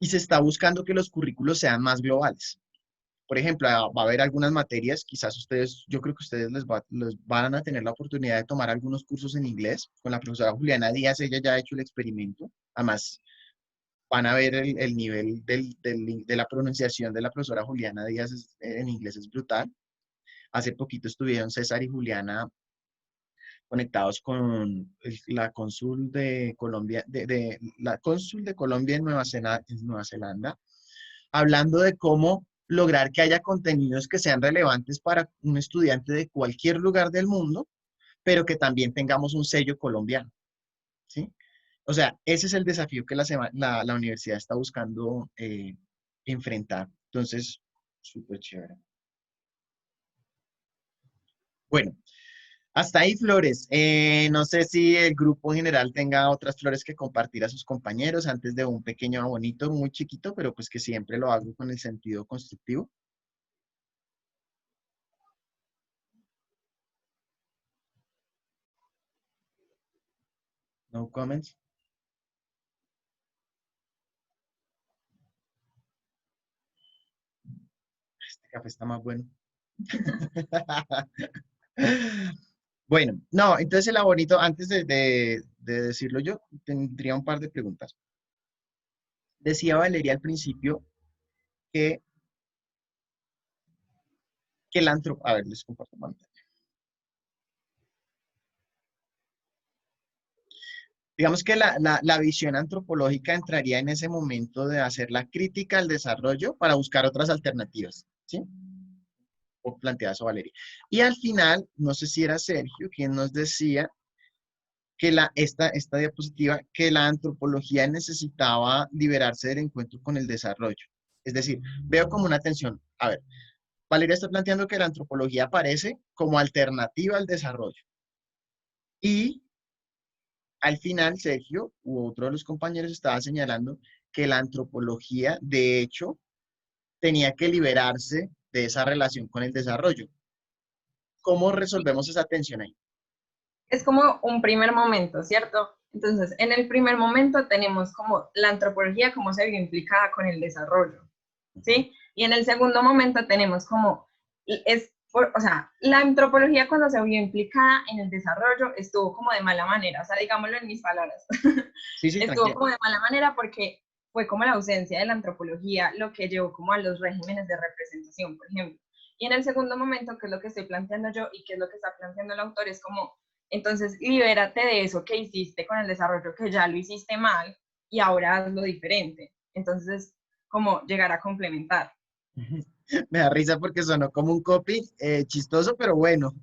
y se está buscando que los currículos sean más globales. Por ejemplo, va a haber algunas materias, quizás ustedes, yo creo que ustedes les van a tener la oportunidad de tomar algunos cursos en inglés con la profesora Juliana Díaz, ella ya ha hecho el experimento, además van a ver el nivel de la pronunciación de la profesora Juliana Díaz en inglés es brutal. Hace poquito estuvieron César y Juliana conectados con la cónsul de Colombia, la cónsul de Colombia en Nueva Zelanda, hablando de cómo lograr que haya contenidos que sean relevantes para un estudiante de cualquier lugar del mundo, pero que también tengamos un sello colombiano, ¿sí? O sea, ese es el desafío que la universidad está buscando enfrentar. Entonces, súper chévere. Bueno, hasta ahí flores. No sé si el grupo en general tenga otras flores que compartir a sus compañeros antes de un pequeño abonito muy chiquito, pero pues que siempre lo hago con el sentido constructivo. No comments. Este café está más bueno. Bueno, no, entonces el abonito, antes de decirlo yo, tendría un par de preguntas. Decía Valeria al principio que, que la a ver, les comparto pantalla. Digamos que la visión antropológica entraría en ese momento de hacer la crítica al desarrollo para buscar otras alternativas, ¿sí? O plantea eso Valeria. Y al final, no sé si era Sergio quien nos decía que esta diapositiva, que la antropología necesitaba liberarse del encuentro con el desarrollo. Es decir, veo como una tensión. A ver, Valeria está planteando que la antropología aparece como alternativa al desarrollo. Y al final, Sergio u otro de los compañeros estaba señalando que la antropología, de hecho, tenía que liberarse de esa relación con el desarrollo. ¿Cómo resolvemos esa tensión ahí? Es como un primer momento, ¿cierto? Entonces, en el primer momento tenemos como la antropología, cómo se vio implicada con el desarrollo, ¿sí? Y en el segundo momento tenemos como, o sea, la antropología cuando se vio implicada en el desarrollo estuvo como de mala manera, o sea, digámoslo en mis palabras. Sí, sí, Estuvo tranquilo. como de mala manera porque fue como la ausencia de la antropología lo que llevó como a los regímenes de representación, por ejemplo. Y en el segundo momento, que es lo que estoy planteando yo y que es lo que está planteando el autor, es como, entonces libérate de eso que hiciste con el desarrollo, que ya lo hiciste mal y ahora hazlo diferente. Entonces, como llegar a complementar. Me da risa porque sonó como un copy chistoso, pero bueno.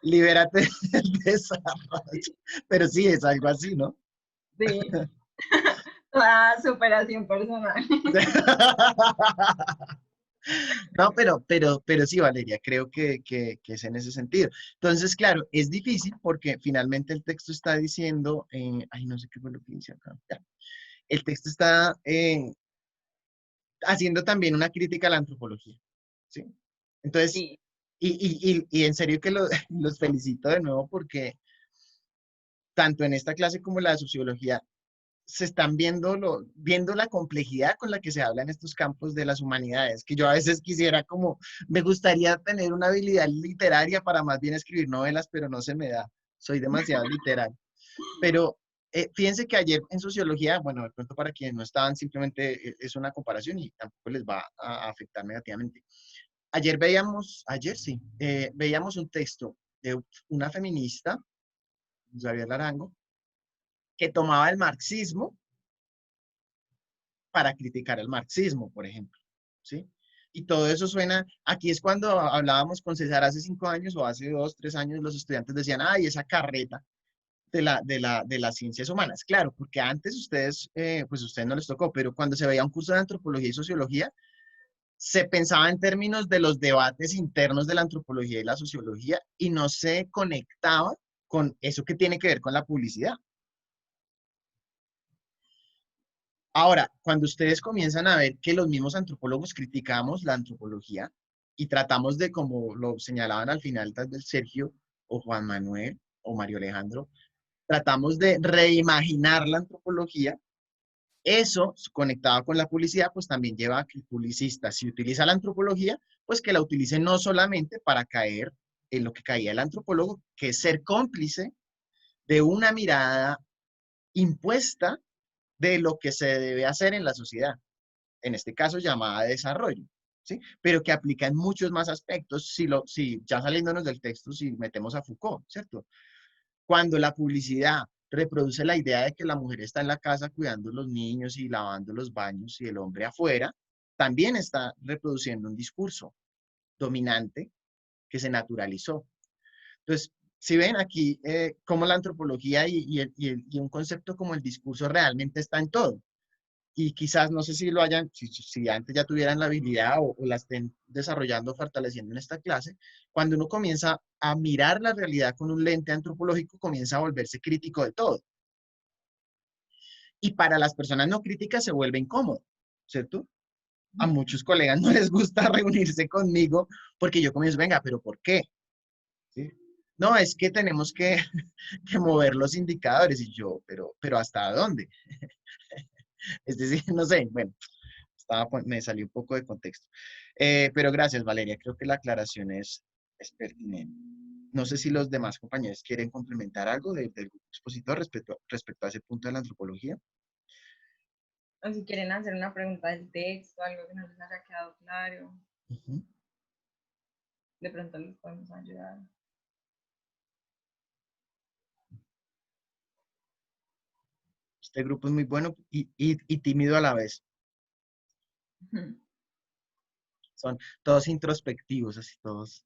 Libérate del desarrollo. Pero sí, es algo así, ¿no? Sí. Toda superación personal. No, pero sí, Valeria, creo que es en ese sentido. Entonces, claro, es difícil porque finalmente el texto está diciendo, ay, no sé qué fue lo que dice acá. Ya. El texto está haciendo también una crítica a la antropología, ¿sí? Entonces, Sí. y en serio que los felicito de nuevo porque tanto en esta clase como en la de sociología se están viendo la complejidad con la que se habla en estos campos de las humanidades, que yo a veces quisiera como, me gustaría tener una habilidad literaria para más bien escribir novelas, pero no se me da, soy demasiado literal. Pero fíjense que ayer en sociología, bueno, de pronto para quienes no estaban, simplemente es una comparación y tampoco les va a afectar negativamente. Ayer sí, veíamos un texto de una feminista, Xavier Larango, que tomaba el marxismo para criticar el marxismo, por ejemplo, ¿sí? Y todo eso suena, aquí es cuando hablábamos con César hace 5 años o hace 2, 3 años, los estudiantes decían, ay, esa carreta de las ciencias humanas. Claro, porque antes ustedes, pues a ustedes no les tocó, pero cuando se veía un curso de antropología y sociología, se pensaba en términos de los debates internos de la antropología y la sociología y no se conectaba con eso que tiene que ver con la publicidad. Ahora, cuando ustedes comienzan a ver que los mismos antropólogos criticamos la antropología y tratamos de, como lo señalaban al final, tal vez Sergio o Juan Manuel o Mario Alejandro, tratamos de reimaginar la antropología, eso conectado con la publicidad, pues también lleva a que el publicista, si utiliza la antropología, pues que la utilice no solamente para caer en lo que caía el antropólogo, que es ser cómplice de una mirada impuesta de lo que se debe hacer en la sociedad, en este caso llamada desarrollo. ¿sí? Pero que aplica en muchos más aspectos si ya saliéndonos del texto, si metemos a Foucault, ¿cierto? Cuando la publicidad reproduce la idea de que la mujer está en la casa cuidando a los niños y lavando los baños y el hombre afuera, también está reproduciendo un discurso dominante que se naturalizó. Entonces, si ven aquí cómo la antropología y un concepto como el discurso realmente está en todo. Y quizás, no sé si lo hayan, si antes ya tuvieran la habilidad o la estén desarrollando, fortaleciendo en esta clase, cuando uno comienza a mirar la realidad con un lente antropológico, comienza a volverse crítico de todo. Y para las personas no críticas se vuelve incómodo, ¿cierto? A muchos colegas no les gusta reunirse conmigo porque yo comienzo, venga, pero ¿por qué? ¿Sí? No, es que tenemos que mover los indicadores y yo, pero ¿hasta dónde? Es decir, no sé, bueno, me salió un poco de contexto. Pero gracias, Valeria, creo que la aclaración es pertinente. No sé si los demás compañeros quieren complementar algo del grupo expositor respecto a ese punto de la antropología. O si quieren hacer una pregunta del texto, algo que no les haya quedado claro, de pronto les podemos ayudar. Este grupo es muy bueno y tímido a la vez. Son todos introspectivos, así todos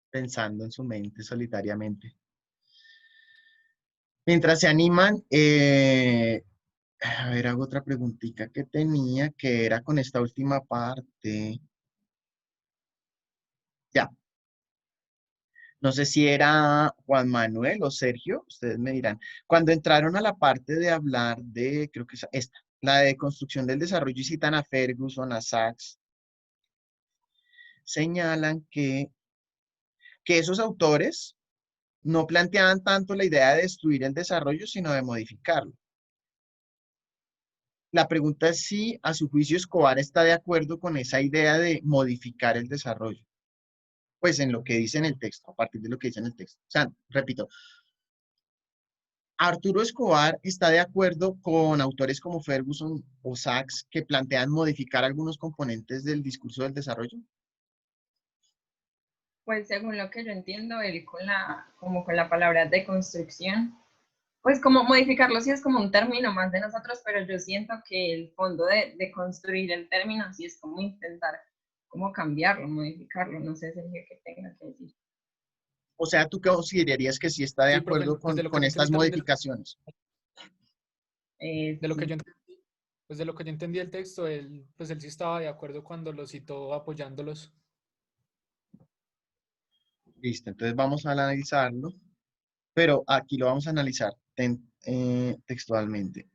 pensando en su mente solitariamente. Mientras se animan, a ver, hago otra preguntita que tenía, que era con esta última parte. Ya, no sé si era Juan Manuel o Sergio, ustedes me dirán. Cuando entraron a la parte de hablar de, creo que es esta, la de construcción del desarrollo y citan a Ferguson, a Sachs, señalan que esos autores no planteaban tanto la idea de destruir el desarrollo, sino de modificarlo. La pregunta es si, a su juicio, Escobar está de acuerdo con esa idea de modificar el desarrollo. Pues en lo que dice en el texto, a partir de lo que dice en el texto. O sea, repito, Arturo Escobar está de acuerdo con autores como Ferguson o Sachs que plantean modificar algunos componentes del discurso del desarrollo. Pues según lo que yo entiendo, él como con la palabra deconstrucción, pues como modificarlo sí es como un término más de nosotros, pero yo siento que el fondo de construir el término sí es como intentar como cambiarlo, modificarlo, no sé, Sergio, qué tenga que decir. O sea, ¿tú considerarías que sí está de Sí, profe, acuerdo pues de lo que con yo estas entendí también modificaciones? de lo que Sí. yo entendí, pues de lo que yo entendí el texto, él sí estaba de acuerdo cuando lo citó apoyándolos. Listo, entonces vamos a analizarlo, pero aquí lo vamos a analizar textualmente.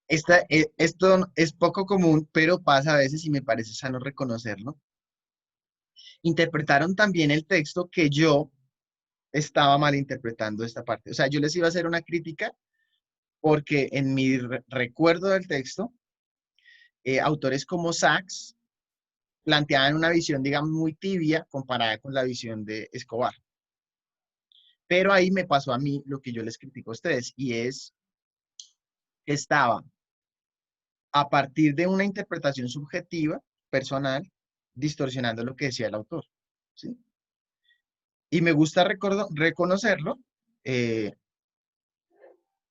Esto es poco común, pero pasa a veces y me parece sano reconocerlo. Interpretaron también el texto que yo estaba malinterpretando esta parte. O sea, yo les iba a hacer una crítica porque en mi recuerdo del texto, autores como Sachs planteaban una visión, digamos, muy tibia comparada con la visión de Escobar. Pero ahí me pasó a mí lo que yo les critico a ustedes y es que estaba a partir de una interpretación subjetiva, personal, distorsionando lo que decía el autor. ¿Sí? Y me gusta reconocerlo, eh,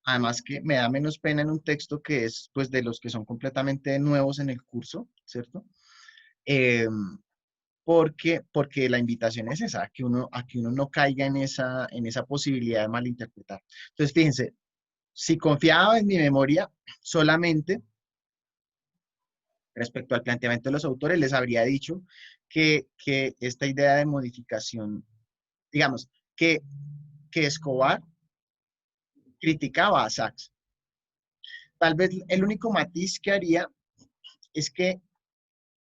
además que me da menos pena en un texto que es pues de los que son completamente nuevos en el curso, ¿cierto? Eh, porque la invitación es esa, a que uno no caiga en esa posibilidad de malinterpretar. Entonces, fíjense, si confiaba en mi memoria solamente respecto al planteamiento de los autores, les habría dicho que esta idea de modificación, digamos, que Escobar criticaba a Sachs. Tal vez el único matiz que haría es que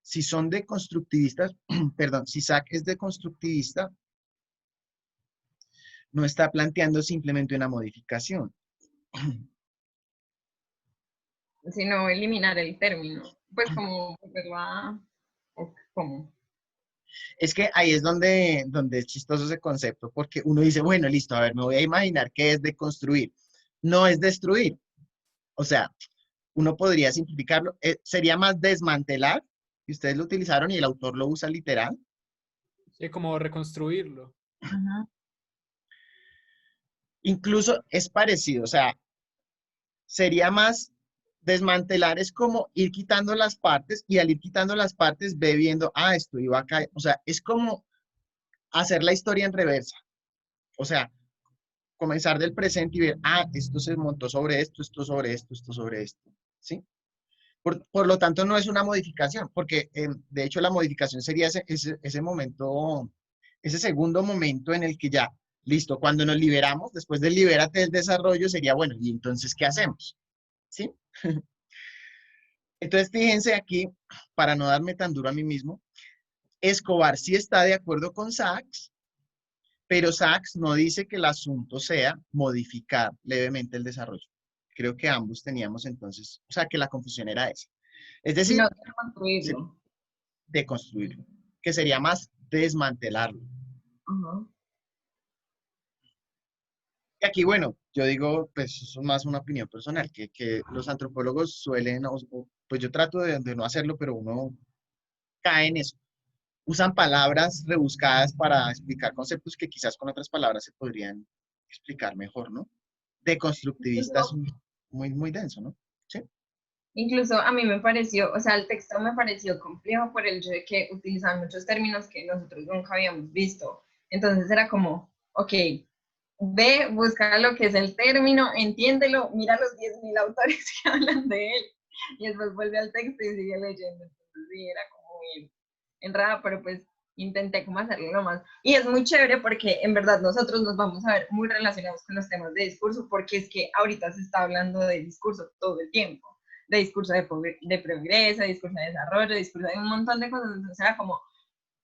si son deconstructivistas, perdón, si Sachs es deconstructivista, no está planteando simplemente una modificación. Sino eliminar el término, pues como volverlo a, ¿cómo? Es que ahí es donde es chistoso ese concepto, porque uno dice, bueno, listo, a ver, me voy a imaginar qué es deconstruir. No es destruir. O sea, uno podría simplificarlo. Sería más desmantelar, y ustedes lo utilizaron y el autor lo usa literal. Sí, como reconstruirlo. Ajá. Incluso es parecido, o sea, sería más desmantelar, es como ir quitando las partes y al ir quitando las partes ve viendo, ah, esto iba acá. O sea, es como hacer la historia en reversa. O sea, comenzar del presente y ver, ah, esto se montó sobre esto sobre esto sobre esto. ¿Sí? Por lo tanto, no es una modificación, porque de hecho la modificación sería ese momento, ese segundo momento en el que ya, listo, cuando nos liberamos, después del libérate del desarrollo, sería, bueno, ¿y entonces qué hacemos? ¿Sí? Entonces, fíjense aquí, para no darme tan duro a mí mismo, Escobar sí está de acuerdo con Sachs, pero Sachs no dice que el asunto sea modificar levemente el desarrollo. Creo que ambos teníamos entonces, o sea, que la confusión era esa. Es decir, No reconstruirlo. deconstruirlo, que sería más desmantelarlo. Ajá. Y aquí, bueno, yo digo, pues eso es más una opinión personal, que los antropólogos suelen, pues yo trato de no hacerlo, pero uno cae en eso. Usan palabras rebuscadas para explicar conceptos que quizás con otras palabras se podrían explicar mejor, ¿no? Deconstructivista es Incluso, muy denso, ¿no? Sí. incluso a mí me pareció, o sea, el texto me pareció complejo por el hecho de que utilizaban muchos términos que nosotros nunca habíamos visto. Entonces era como, ok, ve, busca lo que es el término, entiéndelo, mira los 10.000 autores que hablan de él y después vuelve al texto y sigue leyendo. Entonces sí, era como muy enredada, pero pues intenté como hacerlo lo más. Y es muy chévere porque en verdad nosotros nos vamos a ver muy relacionados con los temas de discurso porque es que ahorita se está hablando de discurso todo el tiempo, de discurso de progreso, de discurso de desarrollo, de discurso de un montón de cosas. Entonces era como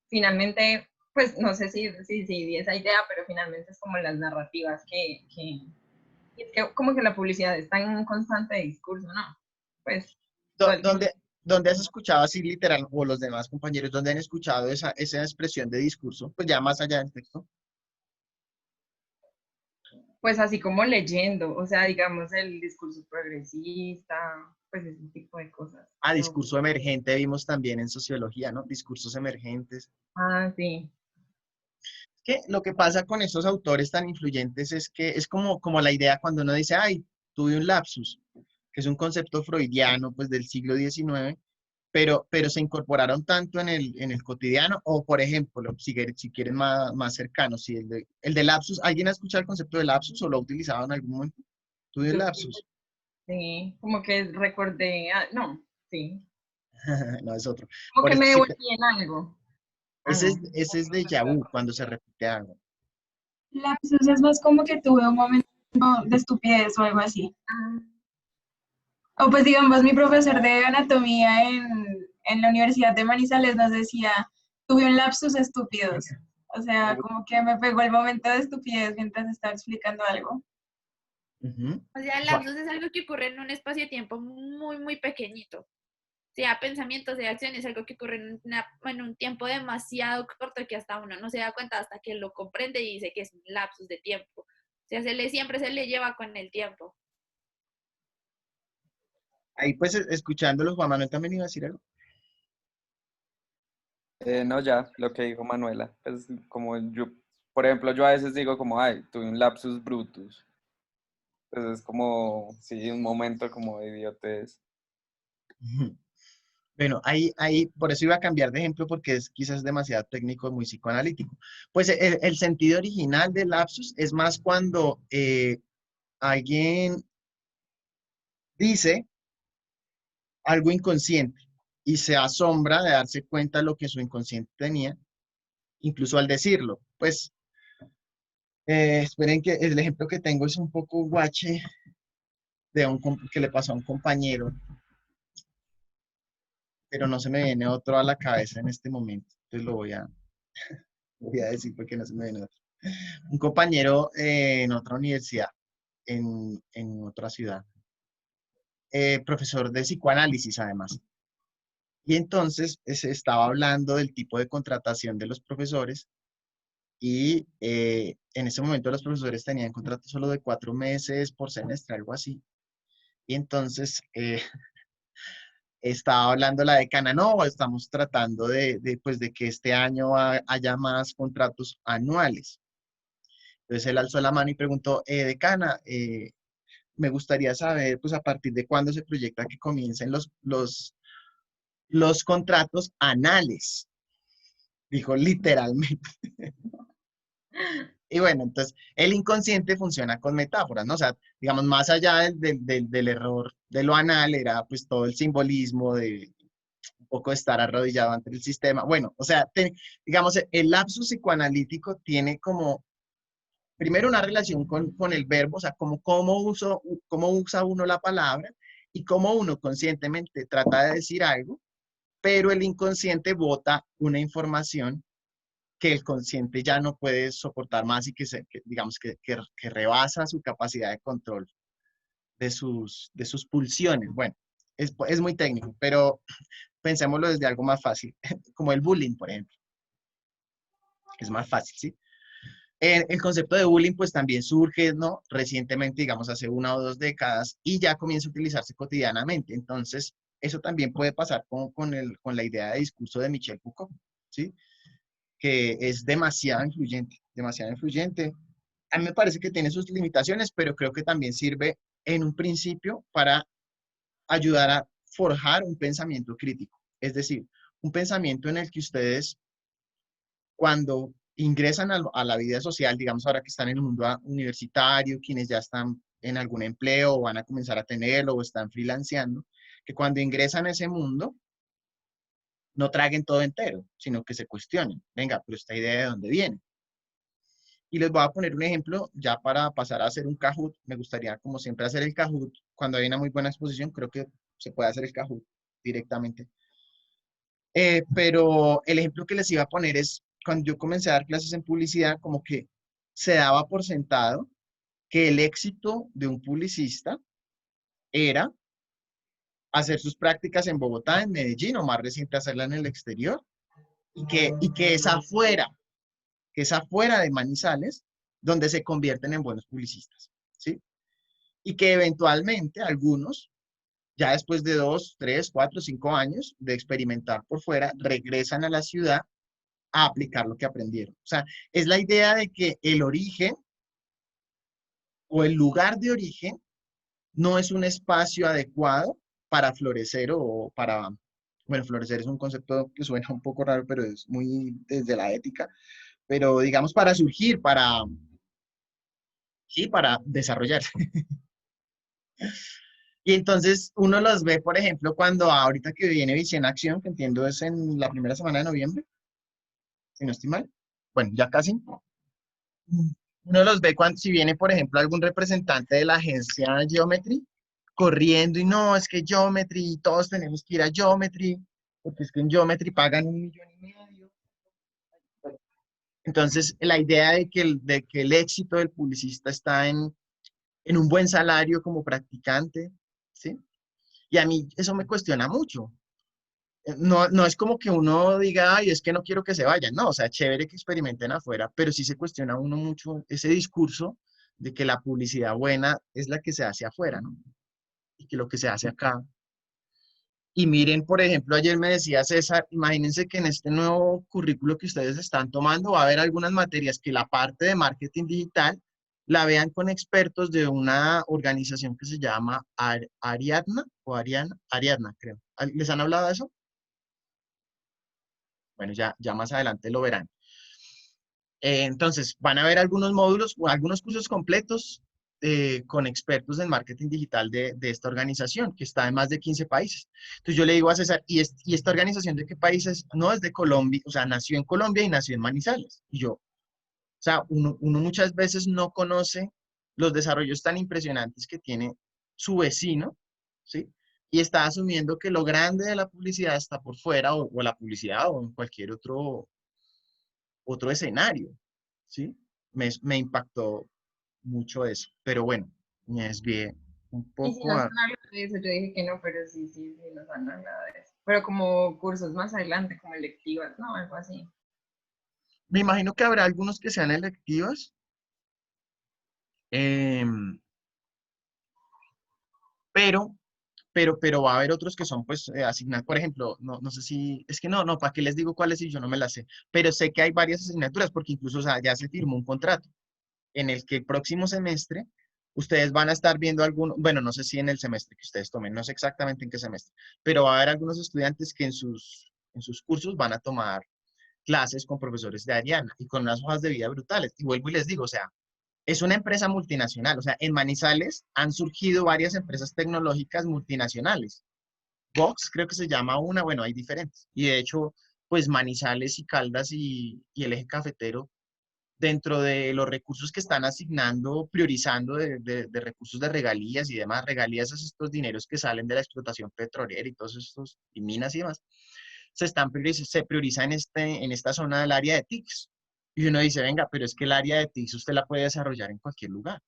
finalmente pues no sé si esa idea, pero finalmente es como las narrativas que como que la publicidad está en un constante discurso, ¿no? Pues todo el tiempo. ¿Dónde has escuchado así literal, o los demás compañeros, dónde han escuchado esa expresión de discurso? Pues ya más allá del texto. Pues así como leyendo, o sea, digamos el discurso progresista, pues ese tipo de cosas. Ah, discurso emergente vimos también en sociología, ¿no? Discursos emergentes. Ah, sí. Que lo que pasa con esos autores tan influyentes es que es como la idea cuando uno dice, ay, tuve un lapsus, que es un concepto freudiano, pues del siglo XIX, pero se incorporaron tanto en el cotidiano, o por ejemplo, si quieren más cercano, si el de lapsus, ¿alguien ha escuchado el concepto de lapsus o lo ha utilizado en algún momento? Tuve un Yo lapsus. sí, como que recordé, no, sí, No, es otro. como Por que eso me sí, devolví en algo. Ah, no. ese es déjà vu, cuando se repite algo. Lapsus es más como que tuve un momento de estupidez o algo así. Ah, O pues digamos, mi profesor de anatomía en la Universidad de Manizales nos decía, tuve un lapsus estúpidos. O sea, como que me pegó el momento de estupidez mientras estaba explicando algo. Ujú. O sea, el lapsus es algo que ocurre en un espacio de tiempo muy pequeñito. Sea pensamientos, sea acciones, algo que ocurre en un tiempo demasiado corto que hasta uno no se da cuenta hasta que lo comprende y dice que es un lapsus de tiempo. O sea, siempre se le lleva con el tiempo. Ahí pues escuchándolos, Juan Manuel también iba a decir algo. No, ya, lo que dijo Manuela. Pues como yo, por ejemplo, yo a veces digo como, ay, tuve un lapsus brutus. Pues es como, sí, un momento como de idiotez. Ujú. Bueno, ahí, por eso iba a cambiar de ejemplo porque es quizás demasiado técnico, muy psicoanalítico. Pues el sentido original del lapsus es más cuando alguien dice algo inconsciente y se asombra de darse cuenta de lo que su inconsciente tenía, incluso al decirlo. Pues esperen que el ejemplo que tengo es un poco guache que le pasó a un compañero, pero no se me viene otro a la cabeza en este momento. Entonces voy a decir porque no se me viene otro. Un compañero en otra universidad, en otra ciudad, profesor de psicoanálisis además. Y entonces se estaba hablando del tipo de contratación de los profesores y en ese momento los profesores tenían contratos solo de 4 meses por semestre, algo así. Y entonces estaba hablando la decana, no, estamos tratando pues, de que este año haya más contratos anuales. Entonces él alzó la mano y preguntó, decana, me gustaría saber, pues, a partir de cuándo se proyecta que comiencen los contratos anales. Dijo literalmente. Y bueno, entonces el inconsciente funciona con metáforas, ¿no? O sea, digamos, más allá del error de lo anal, era pues todo el simbolismo de un poco estar arrodillado ante el sistema. Bueno, o sea, digamos, el lapsus psicoanalítico tiene como, primero, una relación con el verbo, o sea, como cómo usa uno la palabra y cómo uno conscientemente trata de decir algo, pero el inconsciente bota una información que el consciente ya no puede soportar más y digamos, que rebasa su capacidad de control de sus pulsiones. Bueno, es muy técnico, pero pensémoslo desde algo más fácil, como el bullying, por ejemplo. Es más fácil, ¿sí? El concepto de bullying pues también surge, ¿no? Recientemente, digamos, hace 1 o 2 décadas y ya comienza a utilizarse cotidianamente. Entonces, eso también puede pasar con la idea de discurso de Michel Foucault, ¿sí? Que es demasiado influyente, demasiado influyente. A mí me parece que tiene sus limitaciones, pero creo que también sirve en un principio para ayudar a forjar un pensamiento crítico. Es decir, un pensamiento en el que ustedes, cuando ingresan a la vida social, digamos ahora que están en el mundo universitario, quienes ya están en algún empleo o van a comenzar a tenerlo o están freelanceando, que cuando ingresan a ese mundo, no traguen todo entero, sino que se cuestionen. Venga, pero esta idea de dónde viene. Y les voy a poner un ejemplo ya para pasar a hacer un Kahoot. Me gustaría, como siempre, hacer el Kahoot. Cuando hay una muy buena exposición, creo que se puede hacer el Kahoot directamente. Pero el ejemplo que les iba a poner es cuando yo comencé a dar clases en publicidad, como que se daba por sentado que el éxito de un publicista era hacer sus prácticas en Bogotá, en Medellín, o más reciente hacerla en el exterior, y que es afuera de Manizales, donde se convierten en buenos publicistas, ¿sí? Y que eventualmente algunos, ya después de 2, 3, 4, 5 años de experimentar por fuera, regresan a la ciudad a aplicar lo que aprendieron. O sea, es la idea de que el origen o el lugar de origen no es un espacio adecuado para florecer o para, bueno, florecer es un concepto que suena un poco raro, pero es muy desde la ética, pero digamos para surgir, sí, para desarrollarse. Y entonces uno los ve, por ejemplo, cuando ahorita que viene Visión Acción, que entiendo es en la primera semana de noviembre, si no estoy mal. Bueno, ya casi. Uno los ve cuando, si viene, por ejemplo, algún representante de la agencia Geometry corriendo y no, es que Geometry, todos tenemos que ir a Geometry, porque es que en Geometry pagan 1,5 millones. Entonces, la idea de que el éxito del publicista está en un buen salario como practicante, ¿sí? Y a mí eso me cuestiona mucho. No, no es como que uno diga, ay, es que no quiero que se vayan. No, o sea, chévere que experimenten afuera, pero sí se cuestiona uno mucho ese discurso de que la publicidad buena es la que se hace afuera, ¿no? Y que lo que se hace acá. Y miren, por ejemplo, ayer me decía César, imagínense que en este nuevo currículo que ustedes están tomando va a haber algunas materias que la parte de marketing digital la vean con expertos de una organización que se llama Ariadna o Ariadna, creo. ¿Les han hablado de eso? Bueno, ya más adelante lo verán. Entonces, van a ver algunos módulos o algunos cursos completos con expertos en marketing digital de esta organización, que está en más de 15 países. Entonces, yo le digo a César, ¿y esta organización de qué países? No, es de Colombia, o sea, nació en Colombia y nació en Manizales. Y yo, o sea, uno muchas veces no conoce los desarrollos tan impresionantes que tiene su vecino, ¿sí? Y está asumiendo que lo grande de la publicidad está por fuera, o la publicidad, o en cualquier otro escenario, ¿sí? Me impactó mucho eso, pero bueno, me desvié un Y si poco nos a... han hablado de eso, yo dije que no, pero sí, sí, sí nos han hablado de eso. pero como cursos más adelante, como electivas, ¿no? Algo así. Me imagino que habrá algunos que sean electivas, em, pero, pero va a haber otros que son, pues, asignados. Por ejemplo, no sé si, es que no, ¿para qué les digo cuáles si yo no me las sé? Pero sé que hay varias asignaturas, porque incluso, o sea, ya se firmó un contrato en el que el próximo semestre ustedes van a estar viendo algunos, bueno, no sé si en el semestre que ustedes tomen, no sé exactamente en qué semestre, pero va a haber algunos estudiantes que en sus cursos van a tomar clases con profesores de Ariana y con unas hojas de vida brutales. Y vuelvo y les digo, o sea, es una empresa multinacional, o sea, en Manizales han surgido varias empresas tecnológicas multinacionales. Vox creo que se llama una, bueno, hay diferentes. Y de hecho, pues Manizales y Caldas y el eje cafetero, dentro de los recursos que están asignando, priorizando de recursos de regalías y demás, regalías es estos dineros que salen de la explotación petrolera y todos estos, y minas y demás, se prioriza en esta zona del área de TICs. Y uno dice, venga, pero es que el área de TICs usted la puede desarrollar en cualquier lugar,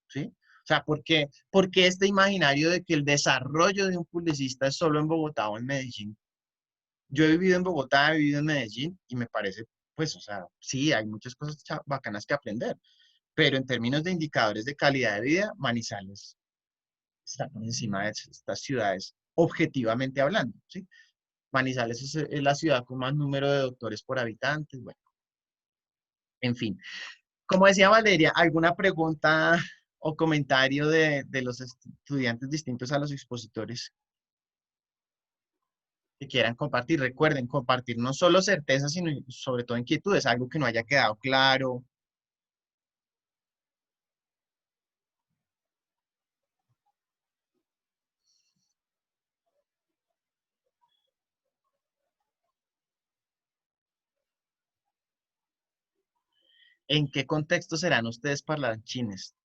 ¿sí? O sea, por qué este imaginario de que el desarrollo de un publicista es solo en Bogotá o en Medellín? Yo he vivido en Bogotá, he vivido en Medellín y me parece, pues, o sea, sí, hay muchas cosas bacanas que aprender, pero en términos de indicadores de calidad de vida, Manizales está por encima de estas ciudades, objetivamente hablando, ¿sí? Manizales es la ciudad con más número de doctores por habitantes, bueno, en fin. Como decía Valeria, ¿alguna pregunta o comentario de los estudiantes distintos a los expositores que quieran compartir? Recuerden, compartir no solo certezas, sino sobre todo inquietudes, algo que no haya quedado claro. ¿En qué contexto serán ustedes parlanchines?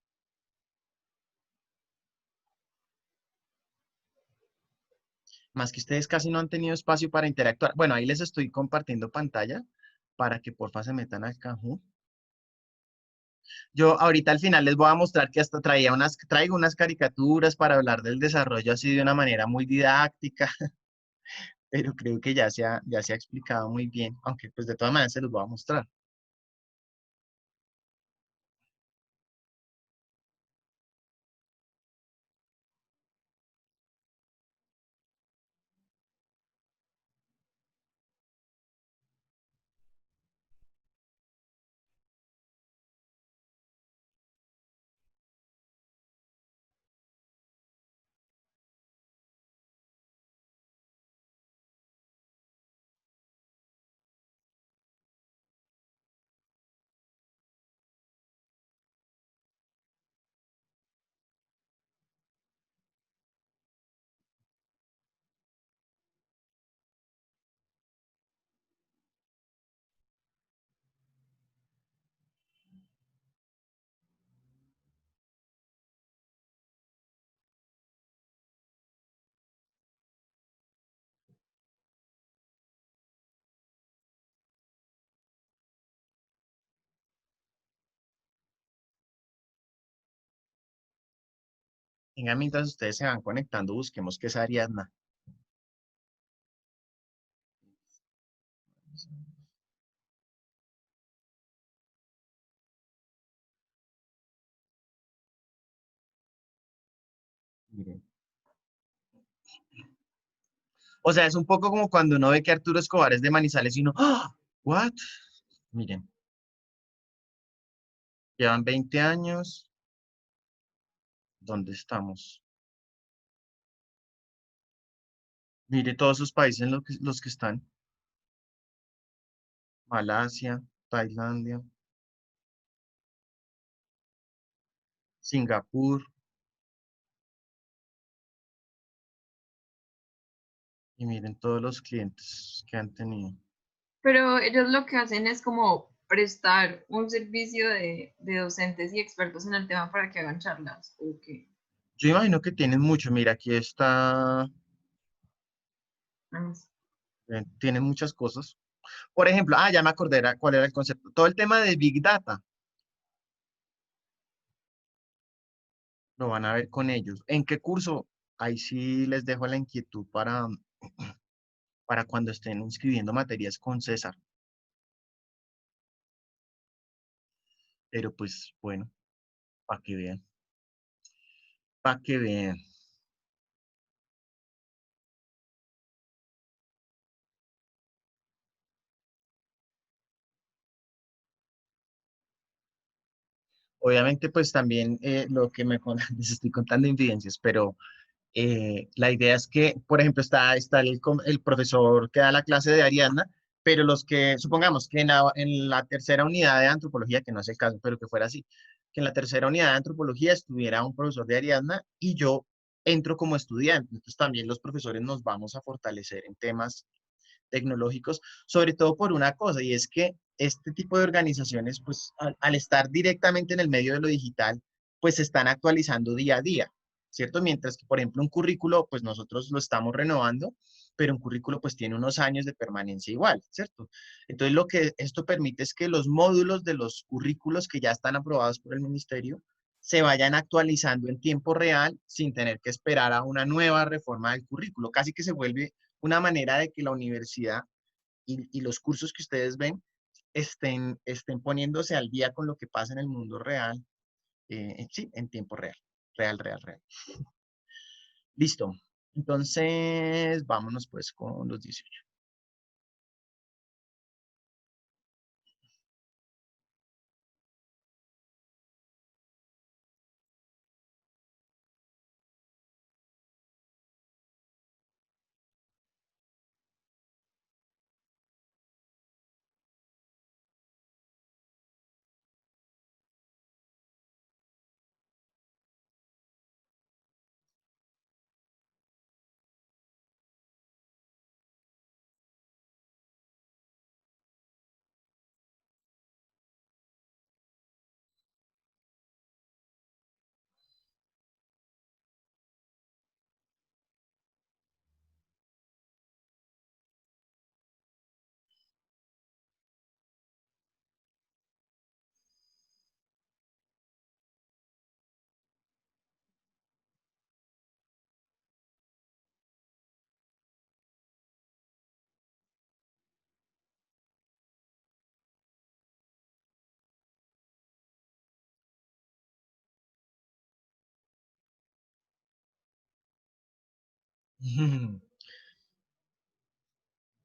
Más que ustedes casi no han tenido espacio para interactuar. Bueno, ahí les estoy compartiendo pantalla para que porfa se metan al Kahoot. Yo ahorita al final les voy a mostrar que hasta traigo unas caricaturas para hablar del desarrollo así de una manera muy didáctica, pero creo que ya se ha explicado muy bien, aunque pues de todas maneras se los voy a mostrar. Venga, mientras ustedes se van conectando, busquemos qué es Ariadna. Miren. O sea, es un poco como cuando uno ve que Arturo Escobar es de Manizales y uno, ¡ah! ¿What? Miren, llevan 20 años. ¿Dónde estamos? Mire todos esos países en los que están. Malasia, Tailandia, Singapur. Y miren todos los clientes que han tenido. Pero ellos lo que hacen es como prestar un servicio de docentes y expertos en el tema para que hagan charlas. Ok. Yo imagino que tienen mucho. Mira, aquí está. Ah, Tienen muchas cosas. Por ejemplo, ya me acordé cuál era el concepto. Todo el tema de Big Data lo van a ver con ellos. ¿En qué curso? Ahí sí les dejo la inquietud para cuando estén inscribiendo materias con César. Pero pues bueno, para que vean. Para que vean. Obviamente, pues también lo que les estoy contando infidencias, pero la idea es que, por ejemplo, está el profesor que da la clase de Ariadna, pero los que, supongamos que en la tercera unidad de antropología, que no es el caso, pero que fuera así, que en la tercera unidad de antropología estuviera un profesor de Ariadna y yo entro como estudiante. Entonces también los profesores nos vamos a fortalecer en temas tecnológicos, sobre todo por una cosa, y es que este tipo de organizaciones, pues al estar directamente en el medio de lo digital, pues se están actualizando día a día, ¿cierto? Mientras que, por ejemplo, un currículo, pues nosotros lo estamos renovando, pero un currículo pues tiene unos años de permanencia igual, ¿cierto? Entonces lo que esto permite es que los módulos de los currículos que ya están aprobados por el ministerio se vayan actualizando en tiempo real sin tener que esperar a una nueva reforma del currículo. Casi que se vuelve una manera de que la universidad y los cursos que ustedes ven estén poniéndose al día con lo que pasa en el mundo real, sí, en tiempo real, real. Listo. Entonces, vámonos pues con los 18.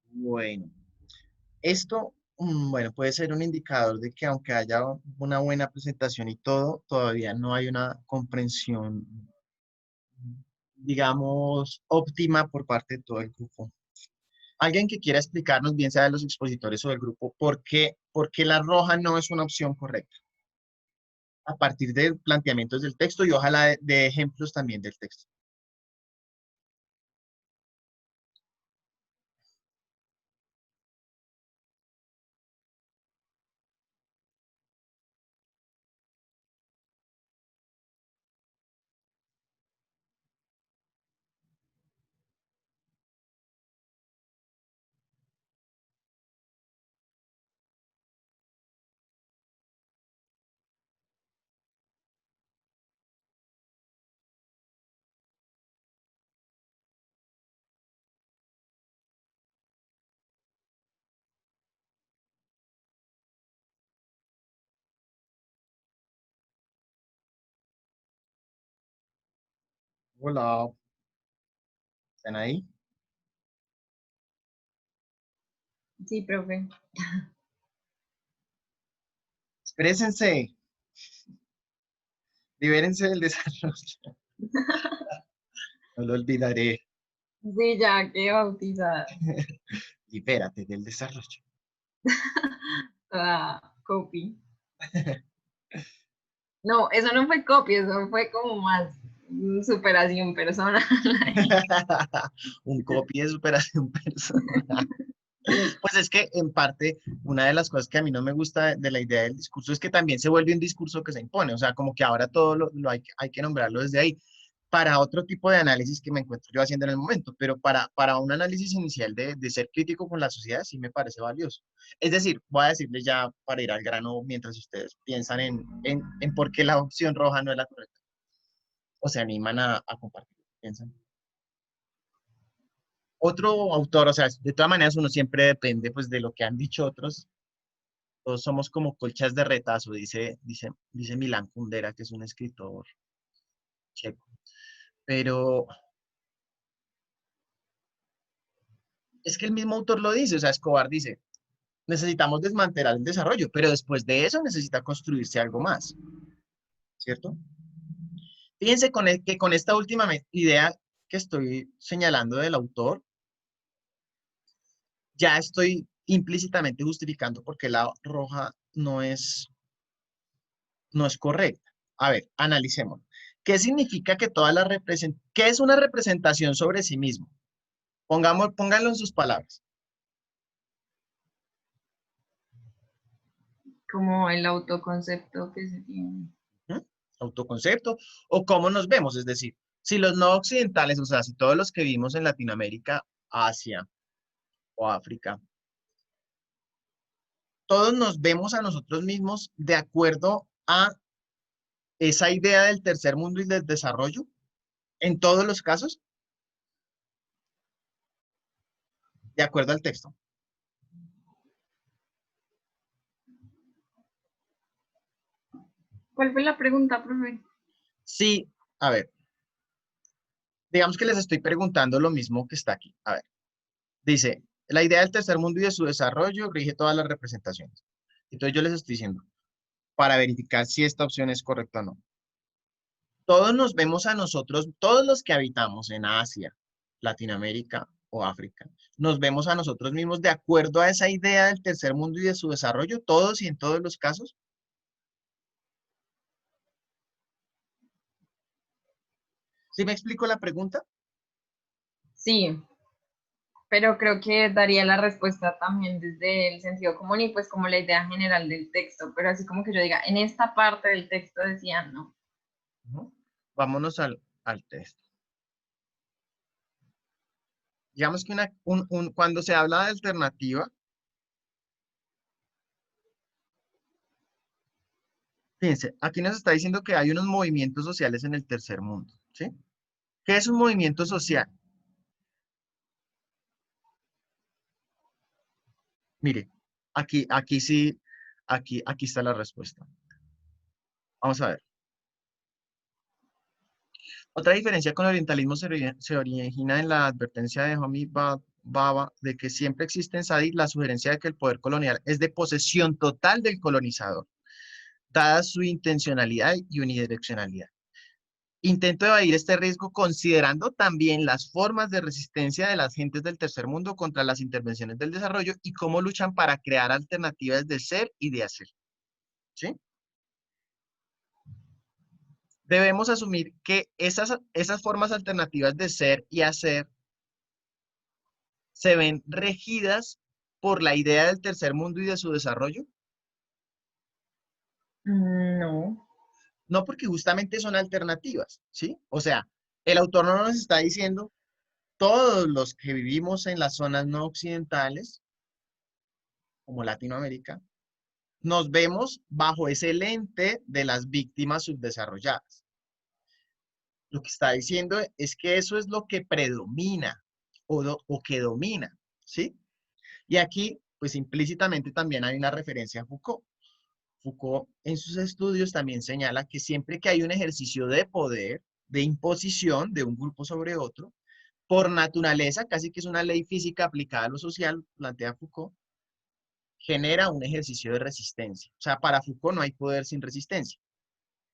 Bueno, esto, bueno, puede ser un indicador de que aunque haya una buena presentación y todo, todavía no hay una comprensión, digamos, óptima por parte de todo el grupo. Alguien que quiera explicarnos, bien sea de los expositores o del grupo, por qué la roja no es una opción correcta, a partir de planteamientos del texto y ojalá de ejemplos también del texto. Hola, ¿están ahí? Sí, profe. Exprésense, libérense del desarrollo. No lo olvidaré. Sí, ya, qué bautizada. Libérate del desarrollo. Ah, copy. No, eso no fue copy, eso fue como más superación personal. Un copy de superación personal. Pues es que en parte una de las cosas que a mí no me gusta de la idea del discurso es que también se vuelve un discurso que se impone, o sea, como que ahora todo lo hay que nombrarlo desde ahí. Para otro tipo de análisis que me encuentro yo haciendo en el momento, pero para un análisis inicial de ser crítico con la sociedad sí me parece valioso. Es decir, voy a decirles ya para ir al grano mientras ustedes piensan en por qué la opción roja no es la correcta o se animan a compartir. Piensan. Otro autor, o sea, de todas maneras uno siempre depende pues de lo que han dicho otros. Todos somos como colchas de retazo, dice Milán Kundera, que es un escritor checo. Pero es que el mismo autor lo dice, o sea, Escobar dice, necesitamos desmantelar el desarrollo, pero después de eso necesita construirse algo más, ¿cierto? Fíjense que con esta última idea que estoy señalando del autor, ya estoy implícitamente justificando por qué la roja no es correcta. A ver, analicemos. ¿Qué significa que qué es una representación sobre sí mismo? Pónganlo en sus palabras. Como el autoconcepto que se tiene. ¿Mm? Autoconcepto o cómo nos vemos, es decir, si los no occidentales, o sea, si todos los que vivimos en Latinoamérica, Asia o África, todos nos vemos a nosotros mismos de acuerdo a esa idea del tercer mundo y del desarrollo, en todos los casos, de acuerdo al texto. ¿Cuál fue la pregunta, profe? Sí, a ver, digamos que les estoy preguntando lo mismo que está aquí. A ver, dice, la idea del tercer mundo y de su desarrollo rige todas las representaciones. Entonces yo les estoy diciendo, para verificar si esta opción es correcta o no. Todos nos vemos a nosotros, todos los que habitamos en Asia, Latinoamérica o África, nos vemos a nosotros mismos de acuerdo a esa idea del tercer mundo y de su desarrollo, todos y en todos los casos. ¿Sí me explico la pregunta? Sí, pero creo que daría la respuesta también desde el sentido común y pues como la idea general del texto, pero así como que yo diga, en esta parte del texto decía no. Vámonos al texto. Digamos que cuando se habla de alternativa, fíjense, aquí nos está diciendo que hay unos movimientos sociales en el tercer mundo, ¿sí? ¿Qué es un movimiento social? Mire, aquí sí, aquí está la respuesta. Vamos a ver. Otra diferencia con el orientalismo se origina en la advertencia de Homi Bhabha de que siempre existe en Sadi la sugerencia de que el poder colonial es de posesión total del colonizador, dada su intencionalidad y unidireccionalidad. Intento evadir este riesgo considerando también las formas de resistencia de las gentes del tercer mundo contra las intervenciones del desarrollo y cómo luchan para crear alternativas de ser y de hacer. ¿Sí? Debemos asumir que esas formas alternativas de ser y hacer se ven regidas por la idea del tercer mundo y de su desarrollo. No. No, porque justamente son alternativas, ¿sí? O sea, el autor no nos está diciendo todos los que vivimos en las zonas no occidentales, como Latinoamérica, nos vemos bajo ese lente de las víctimas subdesarrolladas. Lo que está diciendo es que eso es lo que predomina o que domina, ¿sí? Y aquí, pues implícitamente también hay una referencia a Foucault. Foucault en sus estudios también señala que siempre que hay un ejercicio de poder, de imposición de un grupo sobre otro, por naturaleza, casi que es una ley física aplicada a lo social, plantea Foucault, genera un ejercicio de resistencia. O sea, para Foucault no hay poder sin resistencia.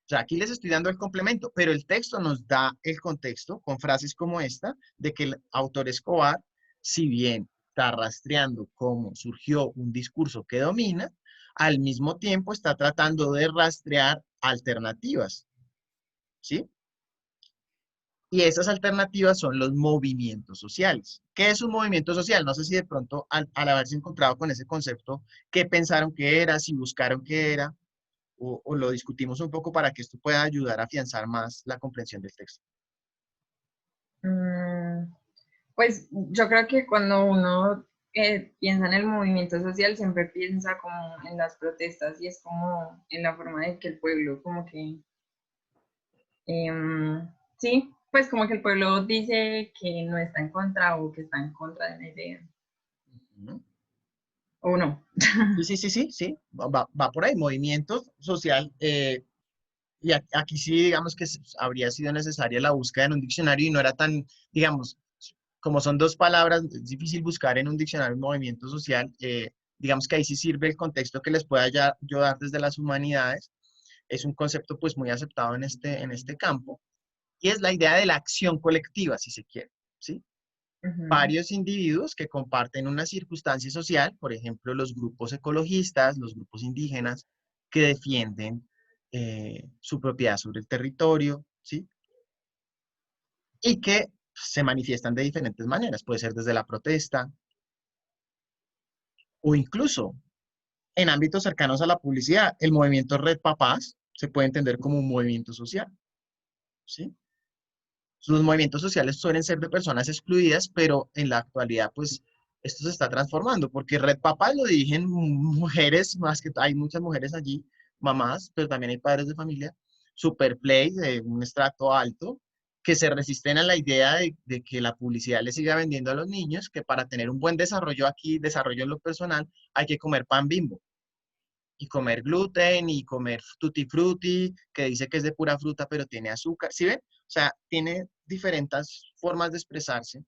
O sea, aquí les estoy dando el complemento, pero el texto nos da el contexto con frases como esta, de que el autor Escobar, si bien está rastreando cómo surgió un discurso que domina, al mismo tiempo está tratando de rastrear alternativas, ¿sí? Y esas alternativas son los movimientos sociales. ¿Qué es un movimiento social? No sé si de pronto al haberse encontrado con ese concepto, ¿qué pensaron que era? Si buscaron qué era, o lo discutimos un poco para que esto pueda ayudar a afianzar más la comprensión del texto. Pues yo creo que cuando uno piensa en el movimiento social, siempre piensa como en las protestas y es como en la forma de que el pueblo como que, sí, Pues como que el pueblo dice que no está en contra o que está en contra de la idea, o no. Sí. Va por ahí, movimiento social. Y aquí sí, digamos que habría sido necesaria la búsqueda en un diccionario y no era tan, digamos, como son dos palabras, es difícil buscar en un diccionario un movimiento social. Digamos que ahí sí sirve el contexto que les pueda yo dar desde las humanidades. Es un concepto pues muy aceptado en este campo. Y es la idea de la acción colectiva, si se quiere, ¿sí? Varios individuos que comparten una circunstancia social, por ejemplo, los grupos ecologistas, los grupos indígenas, que defienden su propiedad sobre el territorio, ¿sí? Y que se manifiestan de diferentes maneras. Puede ser desde la protesta o incluso en ámbitos cercanos a la publicidad. El movimiento Red Papás se puede entender como un movimiento social, ¿sí? Los movimientos sociales suelen ser de personas excluidas, pero en la actualidad, pues, esto se está transformando, porque Red Papá lo dirigen mujeres, más que hay muchas mujeres allí, mamás, pero también hay padres de familia, Superplay, de un estrato alto, que se resisten a la idea de que la publicidad le siga vendiendo a los niños, que para tener un buen desarrollo aquí, desarrollo en lo personal, hay que comer pan Bimbo y comer gluten y comer tutti frutti, que dice que es de pura fruta, pero tiene azúcar. ¿Sí ven? O sea, tiene diferentes formas de expresarse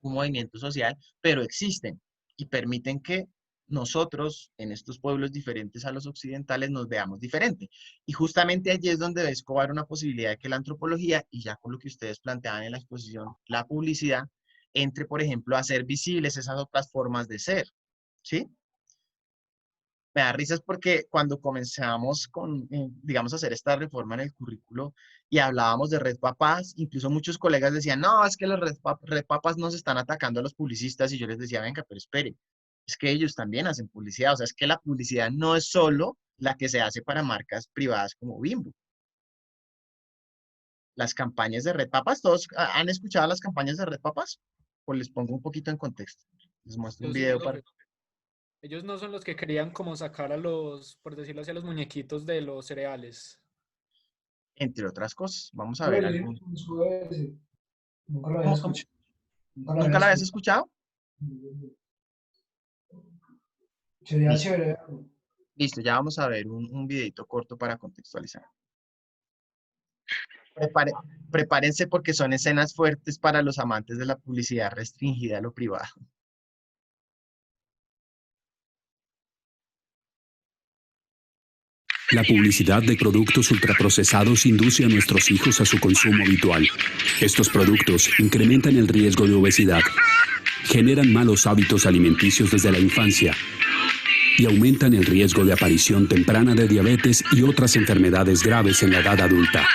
un movimiento social, pero existen y permiten que nosotros, en estos pueblos diferentes a los occidentales, nos veamos diferente. Y justamente allí es donde ve Escobar una posibilidad de que la antropología, y ya con lo que ustedes planteaban en la exposición, la publicidad, entre, por ejemplo, a hacer visibles esas otras formas de ser, ¿sí? Me da risas porque cuando comenzamos con, digamos, a hacer esta reforma en el currículo y hablábamos de Red Papás, incluso muchos colegas decían, no, es que los Red Papás nos están atacando a los publicistas y yo les decía, venga, pero espere, es que ellos también hacen publicidad, o sea, es que la publicidad no es solo la que se hace para marcas privadas como Bimbo. Las campañas de Red Papás, ¿todos han escuchado las campañas de Red Papás? Pues les pongo un poquito en contexto. Les muestro un Yo sí, video para... profe. Ellos no son los que querían como sacar a los, por decirlo así, a los muñequitos de los cereales. Entre otras cosas, vamos a Pero ver yo algún... sube ese. Nunca lo había ¿Cómo? escuchado. Nunca lo ¿Nunca había la habías escuchado. escuchado? Sería Listo, chévere. listo, ya vamos a ver un videito corto para contextualizar. Prepare- Prepárense porque son escenas fuertes para los amantes de la publicidad restringida a lo privado. La publicidad de productos ultraprocesados induce a nuestros hijos a su consumo habitual. Estos productos incrementan el riesgo de obesidad, generan malos hábitos alimenticios desde la infancia y aumentan el riesgo de aparición temprana de diabetes y otras enfermedades graves en la edad adulta.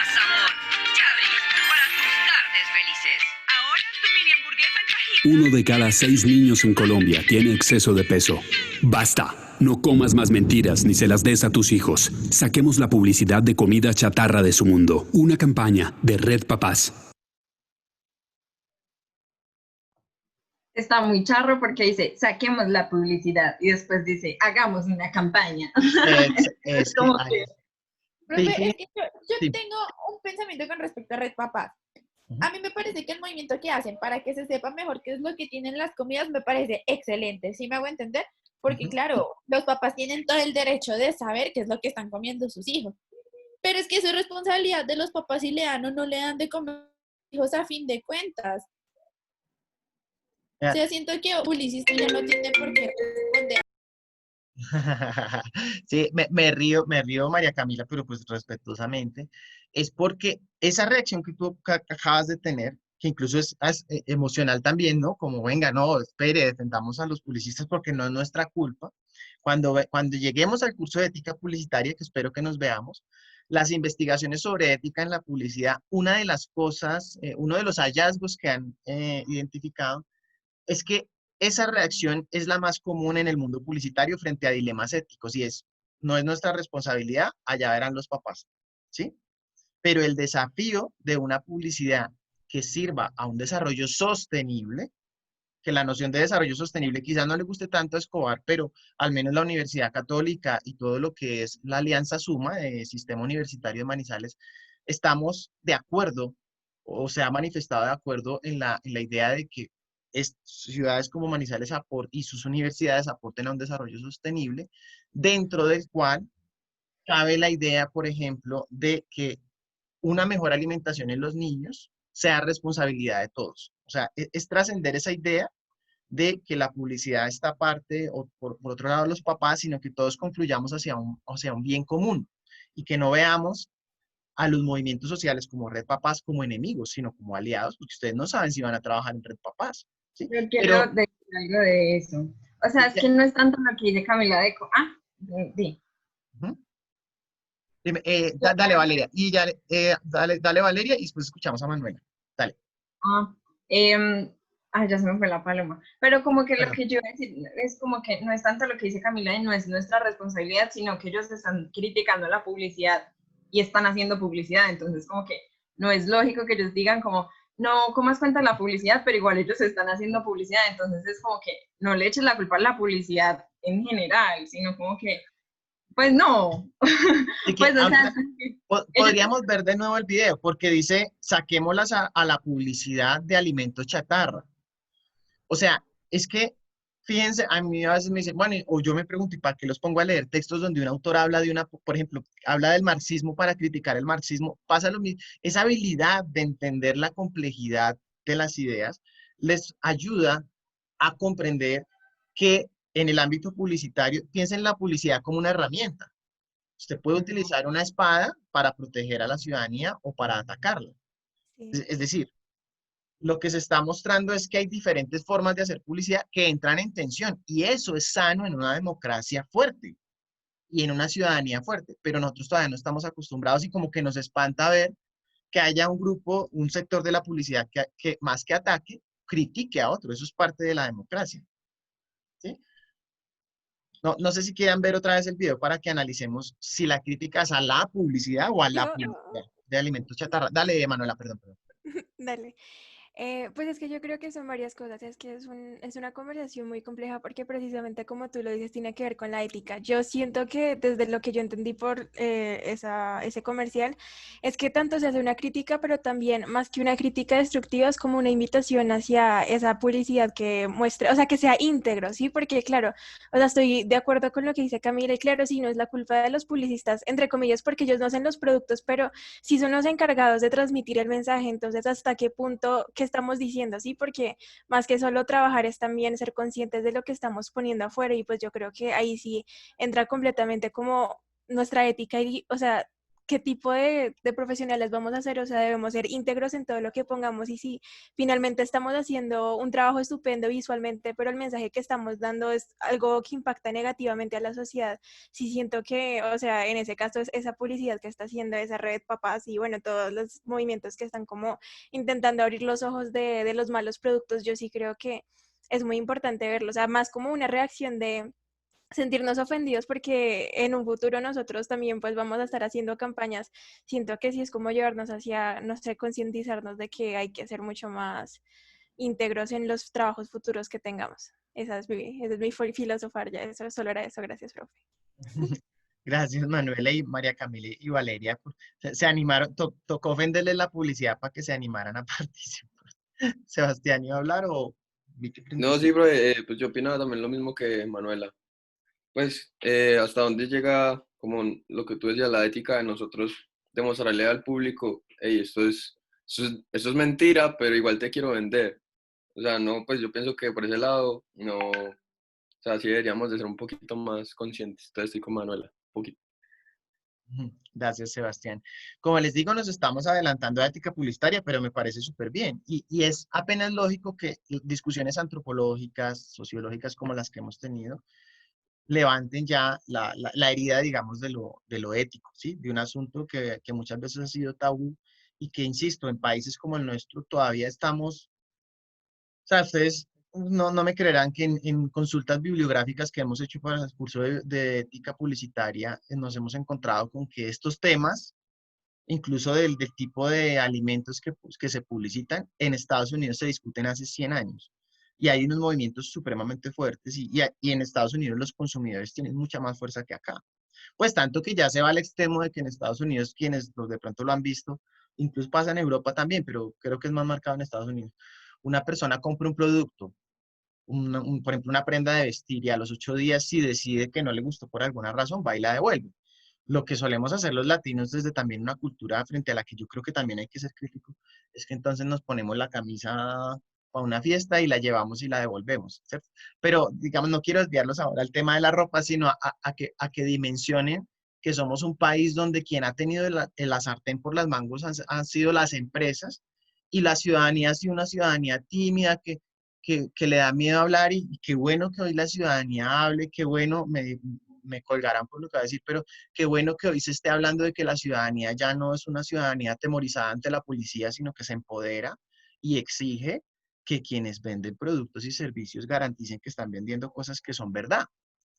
Uno de cada 6 niños en Colombia tiene exceso de peso. ¡Basta! No comas más mentiras ni se las des a tus hijos. Saquemos la publicidad de comida chatarra de su mundo. Una campaña de Red Papás. Está muy charro porque dice, saquemos la publicidad y después dice, hagamos una campaña. Es que, como ay, que, Profe, sí, es que yo sí. tengo un pensamiento con respecto a Red Papás. A mí me parece que el movimiento que hacen para que se sepa mejor qué es lo que tienen las comidas me parece excelente, ¿sí me hago entender? Porque claro, los papás tienen todo el derecho de saber qué es lo que están comiendo sus hijos. Pero es que eso es responsabilidad de los papás si le dan o no le dan de comer a sus hijos a fin de cuentas. O sea, siento que Ulises ya no tiene por qué responder. Sí, me río, María Camila, pero pues respetuosamente, es porque esa reacción que tú acabas de tener, que incluso es emocional también, ¿no? Como, venga, no, espere, defendamos a los publicistas porque no es nuestra culpa. Cuando lleguemos al curso de ética publicitaria, que espero que nos veamos, las investigaciones sobre ética en la publicidad, una de las cosas, uno de los hallazgos que han identificado es que esa reacción es la más común en el mundo publicitario frente a dilemas éticos y no es nuestra responsabilidad, allá verán los papás, ¿sí? Pero el desafío de una publicidad que sirva a un desarrollo sostenible, que la noción de desarrollo sostenible quizás no le guste tanto a Escobar, pero al menos la Universidad Católica y todo lo que es la Alianza Suma, de Sistema Universitario de Manizales, estamos de acuerdo o se ha manifestado de acuerdo en la idea de que ciudades como Manizales y sus universidades aporten a un desarrollo sostenible, dentro del cual cabe la idea, por ejemplo, de que una mejor alimentación en los niños sea responsabilidad de todos. O sea, es trascender esa idea de que la publicidad está parte, o por otro lado los papás, sino que todos confluyamos hacia un bien común y que no veamos a los movimientos sociales como Red Papás como enemigos, sino como aliados, porque ustedes no saben si van a trabajar en Red Papás. ¿Sí? Yo quiero decir algo de eso. O sea, es que no es tanto lo que dice Camila de... di. Dime, dale, Valeria. Y ya, dale, Valeria, y después escuchamos a Manuela. Dale. Ya se me fue la paloma. Pero como que lo que yo voy a decir es como que no es tanto lo que dice Camila y no es nuestra responsabilidad, sino que ellos están criticando la publicidad y están haciendo publicidad. Entonces, como que no es lógico que ellos digan como, no, ¿cómo es cuenta la publicidad? Pero igual ellos están haciendo publicidad. Entonces, es como que no le eches la culpa a la publicidad en general, sino como que pues no. Pues, o sea, podríamos ver de nuevo el video, porque dice, saquémoslas a la publicidad de alimentos chatarra. O sea, es que, fíjense, a mí a veces me dicen, bueno, o yo me pregunto, ¿y para qué los pongo a leer textos donde un autor habla de por ejemplo, habla del marxismo para criticar el marxismo? Pasa lo mismo. Esa habilidad de entender la complejidad de las ideas les ayuda a comprender que en el ámbito publicitario, piensen en la publicidad como una herramienta. Usted puede utilizar una espada para proteger a la ciudadanía o para atacarla. Sí. Es decir, lo que se está mostrando es que hay diferentes formas de hacer publicidad que entran en tensión, y eso es sano en una democracia fuerte y en una ciudadanía fuerte, pero nosotros todavía no estamos acostumbrados y como que nos espanta ver que haya un grupo, un sector de la publicidad que más que ataque, critique a otro. Eso es parte de la democracia. ¿Sí? No sé si quieran ver otra vez el video para que analicemos si la crítica es a la publicidad o a la publicidad de alimentos chatarra. Dale, Manuela, perdón. Dale. Pues es que yo creo que son varias cosas, es que es una conversación muy compleja porque precisamente como tú lo dices tiene que ver con la ética. Yo siento que desde lo que yo entendí por ese comercial es que tanto se hace una crítica, pero también más que una crítica destructiva es como una invitación hacia esa publicidad que muestre, o sea, que sea íntegro, ¿sí? Porque claro, o sea, estoy de acuerdo con lo que dice Camila y claro, sí, no es la culpa de los publicistas, entre comillas, porque ellos no hacen los productos, pero sí son los encargados de transmitir el mensaje, entonces hasta qué punto, qué estamos diciendo, ¿sí? Porque más que solo trabajar es también ser conscientes de lo que estamos poniendo afuera y pues yo creo que ahí sí entra completamente como nuestra ética y, o sea, qué tipo de profesionales vamos a ser, o sea, debemos ser íntegros en todo lo que pongamos y si finalmente estamos haciendo un trabajo estupendo visualmente, pero el mensaje que estamos dando es algo que impacta negativamente a la sociedad, sí siento que, o sea, en ese caso es esa publicidad que está haciendo esa red papás y bueno, todos los movimientos que están como intentando abrir los ojos de los malos productos, yo sí creo que es muy importante verlo, o sea, más como una reacción de sentirnos ofendidos porque en un futuro nosotros también pues vamos a estar haciendo campañas. Siento que sí es como llevarnos hacia, no sé, concientizarnos de que hay que ser mucho más íntegros en los trabajos futuros que tengamos. Esa es mi filosofar ya, eso solo era eso, gracias, profe. Gracias, Manuela y María Camila y Valeria. Se animaron, tocó venderles la publicidad para que se animaran a participar. Sebastián, ¿iba a hablar o...? No, sí, bro, pues yo opinaba también lo mismo que Manuela. Pues, hasta dónde llega, como lo que tú decías, la ética de nosotros, demostrarle al público, hey, esto es mentira, pero igual te quiero vender. O sea, no, pues yo pienso que por ese lado, no, o sea, sí deberíamos de ser un poquito más conscientes. Entonces estoy con Manuela, un poquito. Gracias, Sebastián. Como les digo, nos estamos adelantando a ética publicitaria, pero me parece súper bien. Y es apenas lógico que discusiones antropológicas, sociológicas como las que hemos tenido, levanten ya la herida, digamos, de lo ético, ¿sí? De un asunto que muchas veces ha sido tabú y que, insisto, en países como el nuestro todavía estamos, o sea, ustedes no me creerán que en consultas bibliográficas que hemos hecho para el curso de ética publicitaria, nos hemos encontrado con que estos temas, incluso del tipo de alimentos que se publicitan, en Estados Unidos se discuten hace 100 años. Y hay unos movimientos supremamente fuertes y en Estados Unidos los consumidores tienen mucha más fuerza que acá. Pues tanto que ya se va al extremo de que en Estados Unidos, quienes los de pronto lo han visto, incluso pasa en Europa también, pero creo que es más marcado en Estados Unidos. Una persona compra un producto, por ejemplo, una prenda de vestir, y a los 8 días, si decide que no le gustó por alguna razón, va y la devuelve. Lo que solemos hacer los latinos desde también una cultura frente a la que yo creo que también hay que ser crítico, es que entonces nos ponemos la camisa para una fiesta y la llevamos y la devolvemos, ¿cierto? Pero, digamos, no quiero desviarlos ahora al tema de la ropa, sino a que dimensionen que somos un país donde quien ha tenido la sartén por las mangos han sido las empresas, y la ciudadanía ha sido una ciudadanía tímida que le da miedo hablar, y qué bueno que hoy la ciudadanía hable, qué bueno, me colgarán por lo que va a decir, pero qué bueno que hoy se esté hablando de que la ciudadanía ya no es una ciudadanía atemorizada ante la policía, sino que se empodera y exige que quienes venden productos y servicios garanticen que están vendiendo cosas que son verdad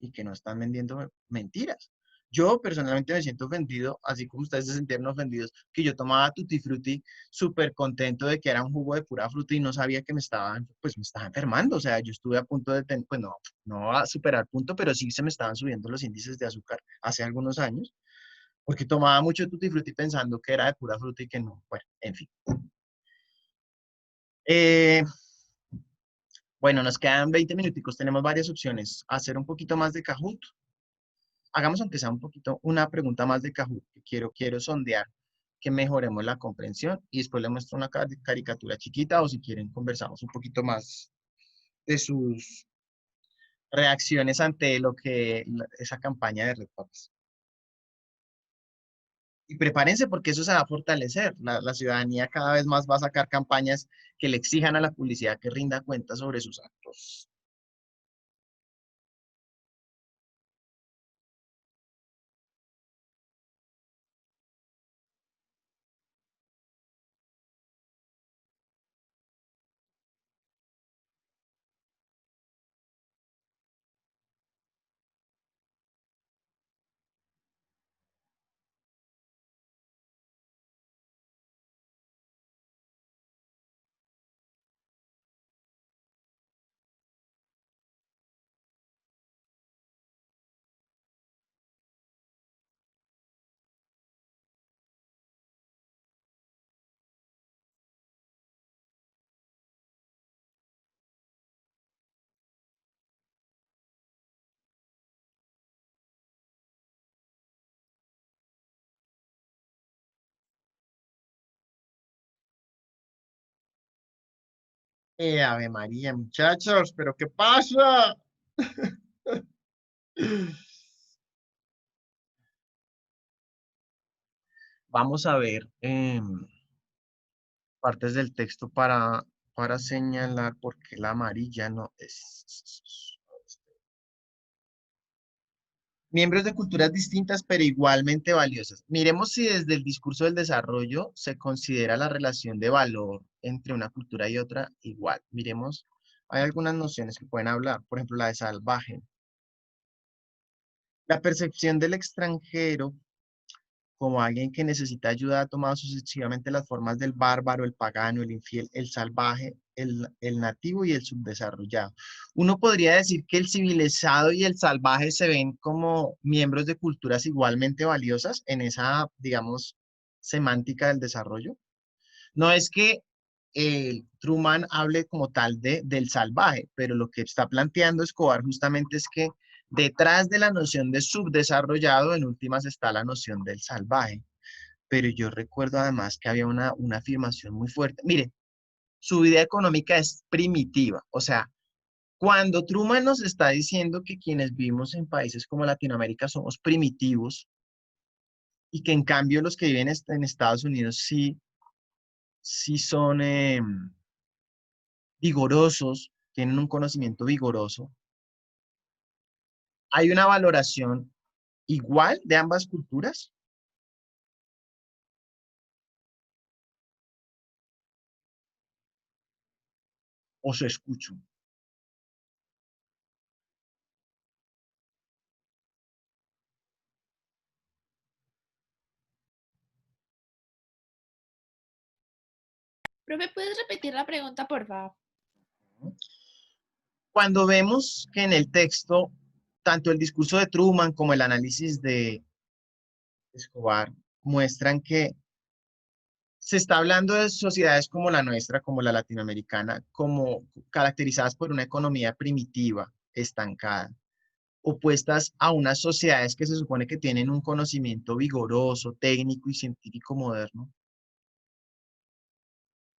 y que no están vendiendo mentiras. Yo personalmente me siento ofendido, así como ustedes se sintieron ofendidos, que yo tomaba Tutti Frutti súper contento de que era un jugo de pura fruta y no sabía que pues me estaba enfermando. O sea, yo estuve a punto de, pues no a superar punto, pero sí se me estaban subiendo los índices de azúcar hace algunos años, porque tomaba mucho Tutti Frutti pensando que era de pura fruta y que no. Bueno, en fin. Eh, bueno, nos quedan 20 minuticos, tenemos varias opciones. Hacer un poquito más de Kahoot. Hagamos aunque sea un poquito, una pregunta más de Kahoot, que quiero sondear que mejoremos la comprensión, y después les muestro una caricatura chiquita, o si quieren conversamos un poquito más de sus reacciones ante lo que esa campaña de Red Papas. Y prepárense porque eso se va a fortalecer. La ciudadanía cada vez más va a sacar campañas que le exijan a la publicidad que rinda cuentas sobre sus actos. Ave María, muchachos, ¿pero qué pasa? Vamos a ver partes del texto para señalar por qué la amarilla no es. Miembros de culturas distintas pero igualmente valiosas. Miremos si desde el discurso del desarrollo se considera la relación de valor entre una cultura y otra igual. Miremos, hay algunas nociones que pueden hablar, por ejemplo, la de salvaje. La percepción del extranjero como alguien que necesita ayuda ha tomado sucesivamente las formas del bárbaro, el pagano, el infiel, el salvaje, el nativo y el subdesarrollado. Uno podría decir que el civilizado y el salvaje se ven como miembros de culturas igualmente valiosas en esa, digamos, semántica del desarrollo. No es que Truman hable como tal del salvaje, pero lo que está planteando Escobar justamente es que detrás de la noción de subdesarrollado, en últimas está la noción del salvaje. Pero yo recuerdo además que había una afirmación muy fuerte. Mire, su vida económica es primitiva. O sea, cuando Truman nos está diciendo que quienes vivimos en países como Latinoamérica somos primitivos, y que en cambio los que viven en Estados Unidos sí son vigorosos, tienen un conocimiento vigoroso, ¿hay una valoración igual de ambas culturas? ¿O se escucho? Profe, ¿puedes repetir la pregunta, por favor? Cuando vemos que en el texto tanto el discurso de Truman como el análisis de Escobar muestran que se está hablando de sociedades como la nuestra, como la latinoamericana, como caracterizadas por una economía primitiva, estancada, opuestas a unas sociedades que se supone que tienen un conocimiento vigoroso, técnico y científico moderno.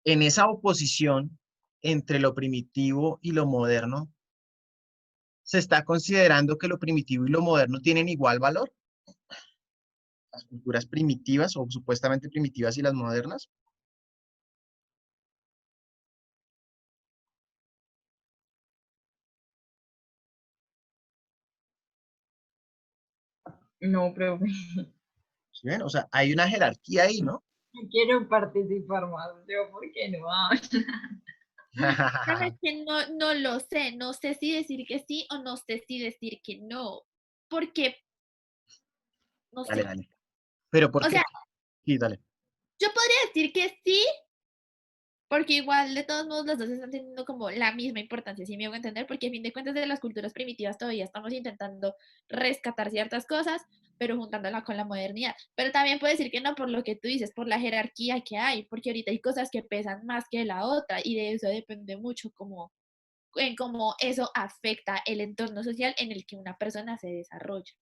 En esa oposición entre lo primitivo y lo moderno, se está considerando que lo primitivo y lo moderno tienen igual valor. Las culturas primitivas o supuestamente primitivas y las modernas. No, profe. ¿Sí ven? O sea, hay una jerarquía ahí, ¿no? Quiero participar más. Yo, ¿por qué no hablo? Pero es que no lo sé, no sé si decir que sí o no sé si decir que no, porque, no Dale, sé, dale. Pero ¿por o qué? sea, Sí, dale. yo podría decir que sí, porque igual de todos modos los dos están teniendo como la misma importancia, si me hago entender, porque a fin de cuentas de las culturas primitivas todavía estamos intentando rescatar ciertas cosas, pero juntándola con la modernidad. Pero también puedo decir que no por lo que tú dices, por la jerarquía que hay, porque ahorita hay cosas que pesan más que la otra y de eso depende mucho como en cómo eso afecta el entorno social en el que una persona se desarrolla.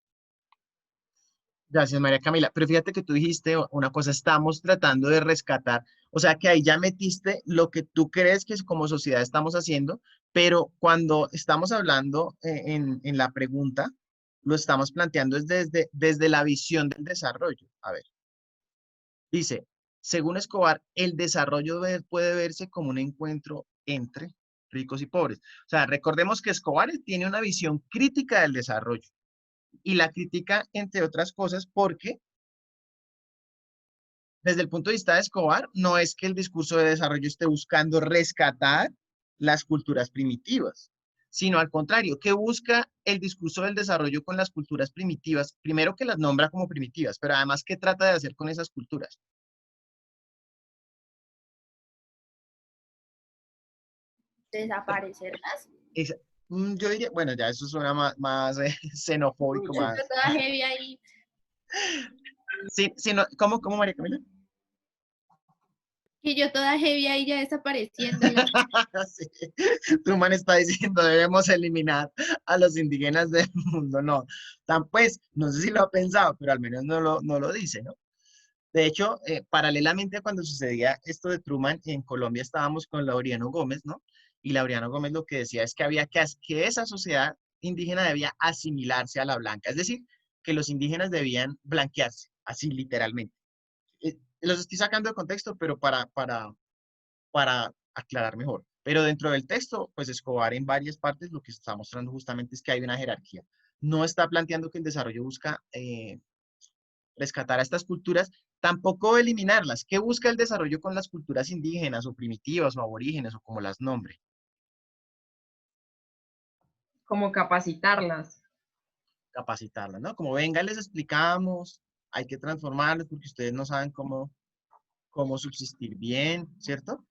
Gracias, María Camila. Pero fíjate que tú dijiste una cosa, estamos tratando de rescatar, o sea que ahí ya metiste lo que tú crees que como sociedad estamos haciendo, pero cuando estamos hablando en la pregunta, lo estamos planteando es desde la visión del desarrollo. A ver, dice, según Escobar, el desarrollo puede verse como un encuentro entre ricos y pobres. O sea, recordemos que Escobar tiene una visión crítica del desarrollo y la crítica, entre otras cosas, porque desde el punto de vista de Escobar, no es que el discurso de desarrollo esté buscando rescatar las culturas primitivas, sino al contrario, que busca el discurso del desarrollo con las culturas primitivas, primero que las nombra como primitivas, pero además, ¿qué trata de hacer con esas culturas? Desaparecerlas. Es- yo diría, bueno, ya eso suena más xenofóbico, Yo más... toda heavy ahí. Sí, sí, no, ¿cómo, María Camila? Y yo toda heavy ahí ya desapareciéndolas. Sí. Truman está diciendo debemos eliminar a los indígenas del mundo. No, pues, no sé si lo ha pensado, pero al menos no lo dice, ¿no? De hecho, paralelamente a cuando sucedía esto de Truman, en Colombia estábamos con Laureano Gómez, ¿no? Y Laureano Gómez lo que decía es que había que esa sociedad indígena debía asimilarse a la blanca, es decir, que los indígenas debían blanquearse, así literalmente. Los estoy sacando de contexto, pero para aclarar mejor. Pero dentro del texto, pues Escobar en varias partes lo que está mostrando justamente es que hay una jerarquía. No está planteando que el desarrollo busca rescatar a estas culturas, tampoco eliminarlas. ¿Qué busca el desarrollo con las culturas indígenas o primitivas o aborígenes o como las nombre? Como capacitarlas. Capacitarlas, ¿no? Como venga, les explicamos, hay que transformarlas porque ustedes no saben cómo subsistir bien, ¿cierto?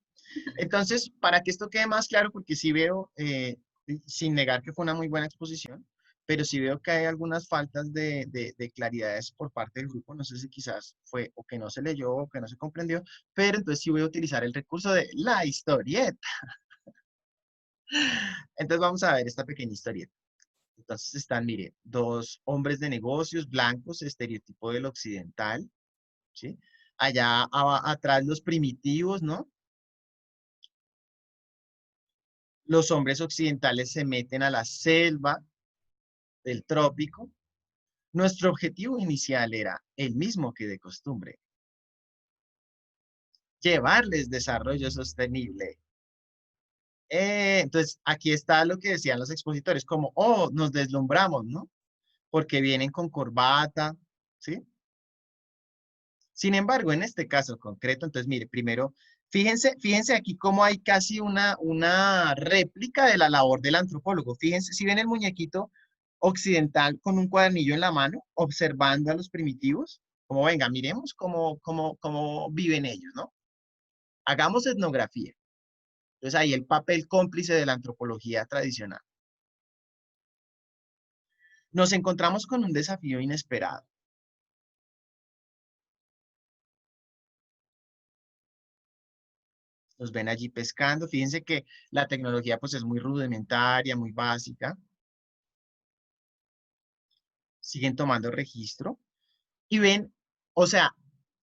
Entonces, para que esto quede más claro, porque sí veo, sin negar que fue una muy buena exposición, pero sí veo que hay algunas faltas de claridades por parte del grupo, no sé si quizás fue o que no se leyó o que no se comprendió, pero entonces sí voy a utilizar el recurso de la historieta. Entonces vamos a ver esta pequeña historieta. Entonces están, mire, dos hombres de negocios blancos, estereotipo del occidental, ¿sí? Allá atrás los primitivos, ¿no? Los hombres occidentales se meten a la selva del trópico. Nuestro objetivo inicial era el mismo que de costumbre, llevarles desarrollo sostenible. Entonces, aquí está lo que decían los expositores, como, oh, nos deslumbramos, ¿no? Porque vienen con corbata, ¿sí? Sin embargo, en este caso concreto, entonces, mire, primero, fíjense aquí cómo hay casi una réplica de la labor del antropólogo. Fíjense, si ven el muñequito occidental con un cuadernillo en la mano, observando a los primitivos, como venga, miremos cómo viven ellos, ¿no? Hagamos etnografía. Entonces ahí el papel cómplice de la antropología tradicional. nos encontramos con un desafío inesperado. Los ven allí pescando. Fíjense que la tecnología pues es muy rudimentaria, muy básica. Siguen tomando registro y ven, o sea,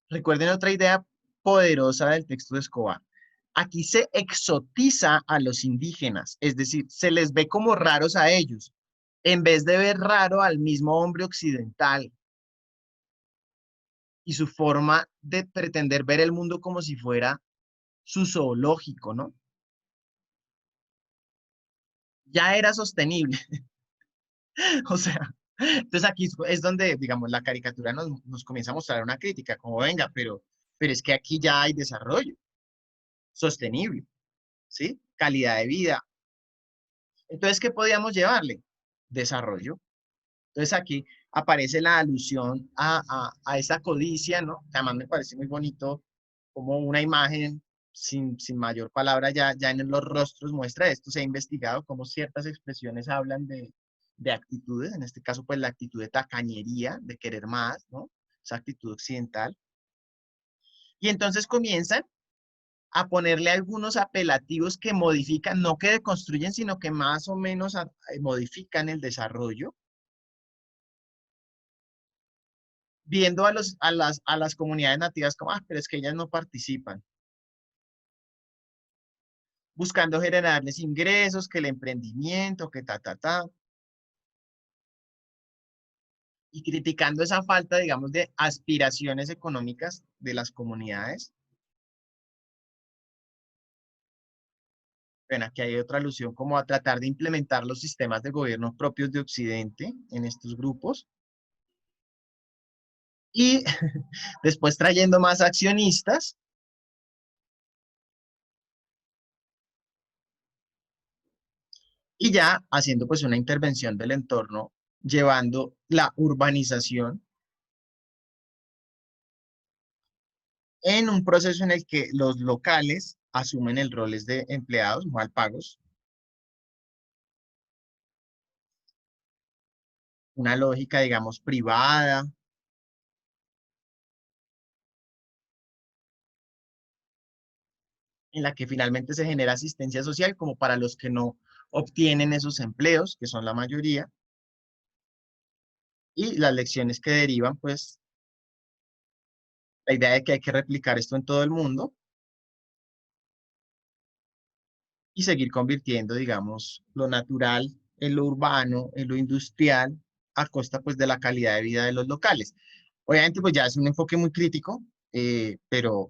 recuerden otra idea poderosa del texto de Escobar. Aquí se exotiza a los indígenas, es decir, se les ve como raros a ellos, en vez de ver raro al mismo hombre occidental y su forma de pretender ver el mundo como si fuera su zoológico, ¿no? Ya era sostenible. O sea, entonces aquí es donde, digamos, la caricatura nos comienza a mostrar una crítica, como venga, pero es que aquí ya hay desarrollo sostenible, ¿sí? Calidad de vida. Entonces, ¿qué podíamos llevarle? Desarrollo. Entonces aquí aparece la alusión a esa codicia, ¿no? Además me parece muy bonito como una imagen sin mayor palabra ya en los rostros muestra esto. Se ha investigado cómo ciertas expresiones hablan de actitudes, en este caso pues la actitud de tacañería, de querer más, ¿no? Esa actitud occidental. Y entonces comienzan a ponerle algunos apelativos que modifican, no que deconstruyen, sino que más o menos modifican el desarrollo viendo a las comunidades nativas como, pero es que ellas no participan, buscando generarles ingresos, que el emprendimiento, que y criticando esa falta, digamos, de aspiraciones económicas de las comunidades. Bueno, aquí hay otra alusión como a tratar de implementar los sistemas de gobierno propios de Occidente en estos grupos. Y después trayendo más accionistas y ya haciendo pues una intervención del entorno, llevando la urbanización en un proceso en el que los locales asumen el roles de empleados mal pagos, una lógica, digamos, privada, en la que finalmente se genera asistencia social como para los que no obtienen esos empleos, que son la mayoría, y las lecciones que derivan, pues, la idea de que hay que replicar esto en todo el mundo y seguir convirtiendo, digamos, lo natural en lo urbano, en lo industrial, a costa, pues, de la calidad de vida de los locales. Obviamente, pues, ya es un enfoque muy crítico, pero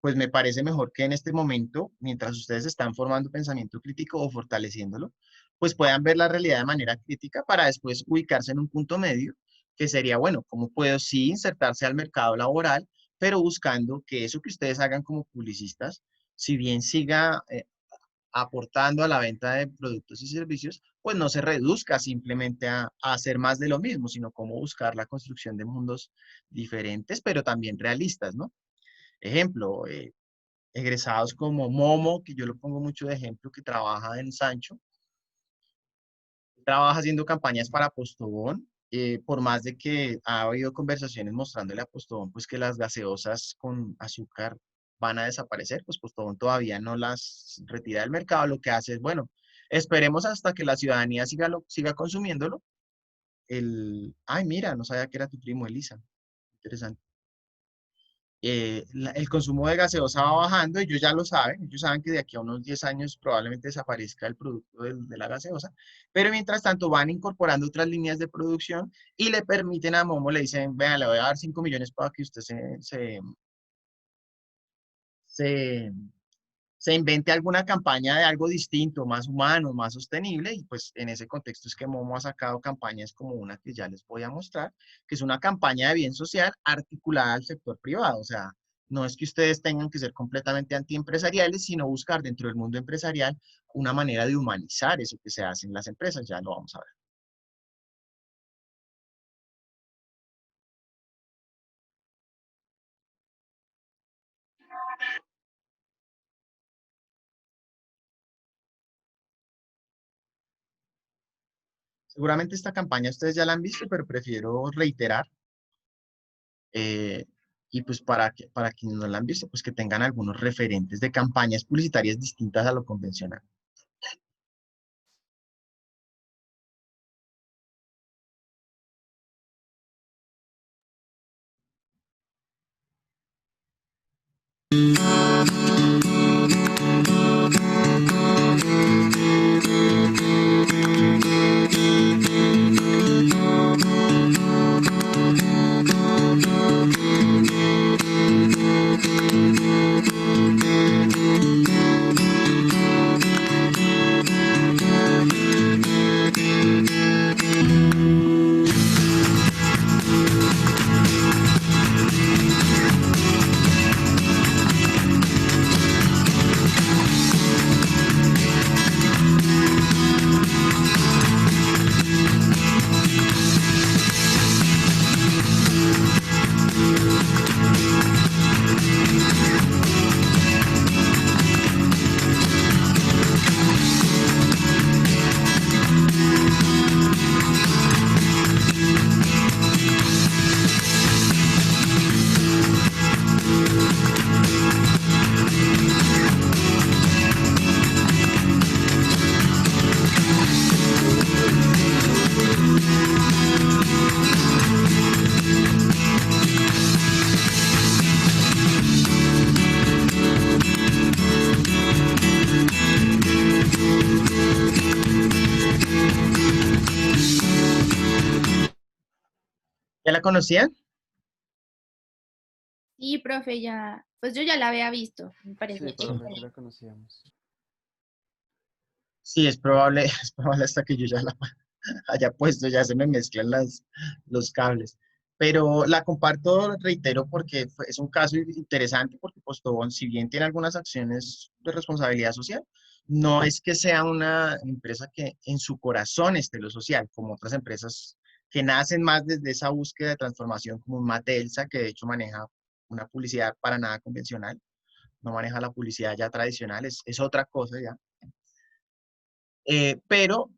pues me parece mejor que en este momento, mientras ustedes están formando pensamiento crítico o fortaleciéndolo, pues puedan ver la realidad de manera crítica para después ubicarse en un punto medio, que sería, bueno, ¿cómo puedo sí insertarse al mercado laboral, pero buscando que eso que ustedes hagan como publicistas, si bien siga aportando a la venta de productos y servicios, pues no se reduzca simplemente a hacer más de lo mismo, sino cómo buscar la construcción de mundos diferentes, pero también realistas, ¿no? Ejemplo, egresados como Momo, que yo lo pongo mucho de ejemplo, que trabaja en Sancho, trabaja haciendo campañas para Postobón, por más de que ha habido conversaciones mostrándole a Postobón, pues que las gaseosas con azúcar van a desaparecer, pues Postobón todavía no las retira del mercado, lo que hace es, bueno, esperemos hasta que la ciudadanía siga consumiéndolo. Ay, mira, no sabía que era tu primo, Elisa. Interesante. El consumo de gaseosa va bajando, ellos ya lo saben, ellos saben que de aquí a unos 10 años probablemente desaparezca el producto de la gaseosa, pero mientras tanto van incorporando otras líneas de producción y le permiten a Momo, le dicen, vean, le voy a dar 5 millones para que usted se, se invente alguna campaña de algo distinto, más humano, más sostenible, y pues en ese contexto es que Momo ha sacado campañas como una que ya les voy a mostrar, que es una campaña de bien social articulada al sector privado, o sea, no es que ustedes tengan que ser completamente antiempresariales, sino buscar dentro del mundo empresarial una manera de humanizar eso que se hace en las empresas, ya lo vamos a ver. Seguramente esta campaña ustedes ya la han visto, pero prefiero reiterar. Y pues para quienes no la han visto, pues que tengan algunos referentes de campañas publicitarias distintas a lo convencional. ¿Ya la conocían? Sí, profe, ya, pues yo ya la había visto, me Sí, parece. profe, sí la conocíamos. Sí, es probable, es probable hasta que yo ya la haya puesto, ya se me mezclan los cables. Pero la comparto, reitero, porque es un caso interesante, porque Postobón, si bien tiene algunas acciones de responsabilidad social, no es que sea una empresa que en su corazón esté lo social, como otras empresas que nacen más desde esa búsqueda de transformación, como un Matelsa, que de hecho maneja una publicidad para nada convencional, no maneja la publicidad ya tradicional, es otra cosa ya. Pero,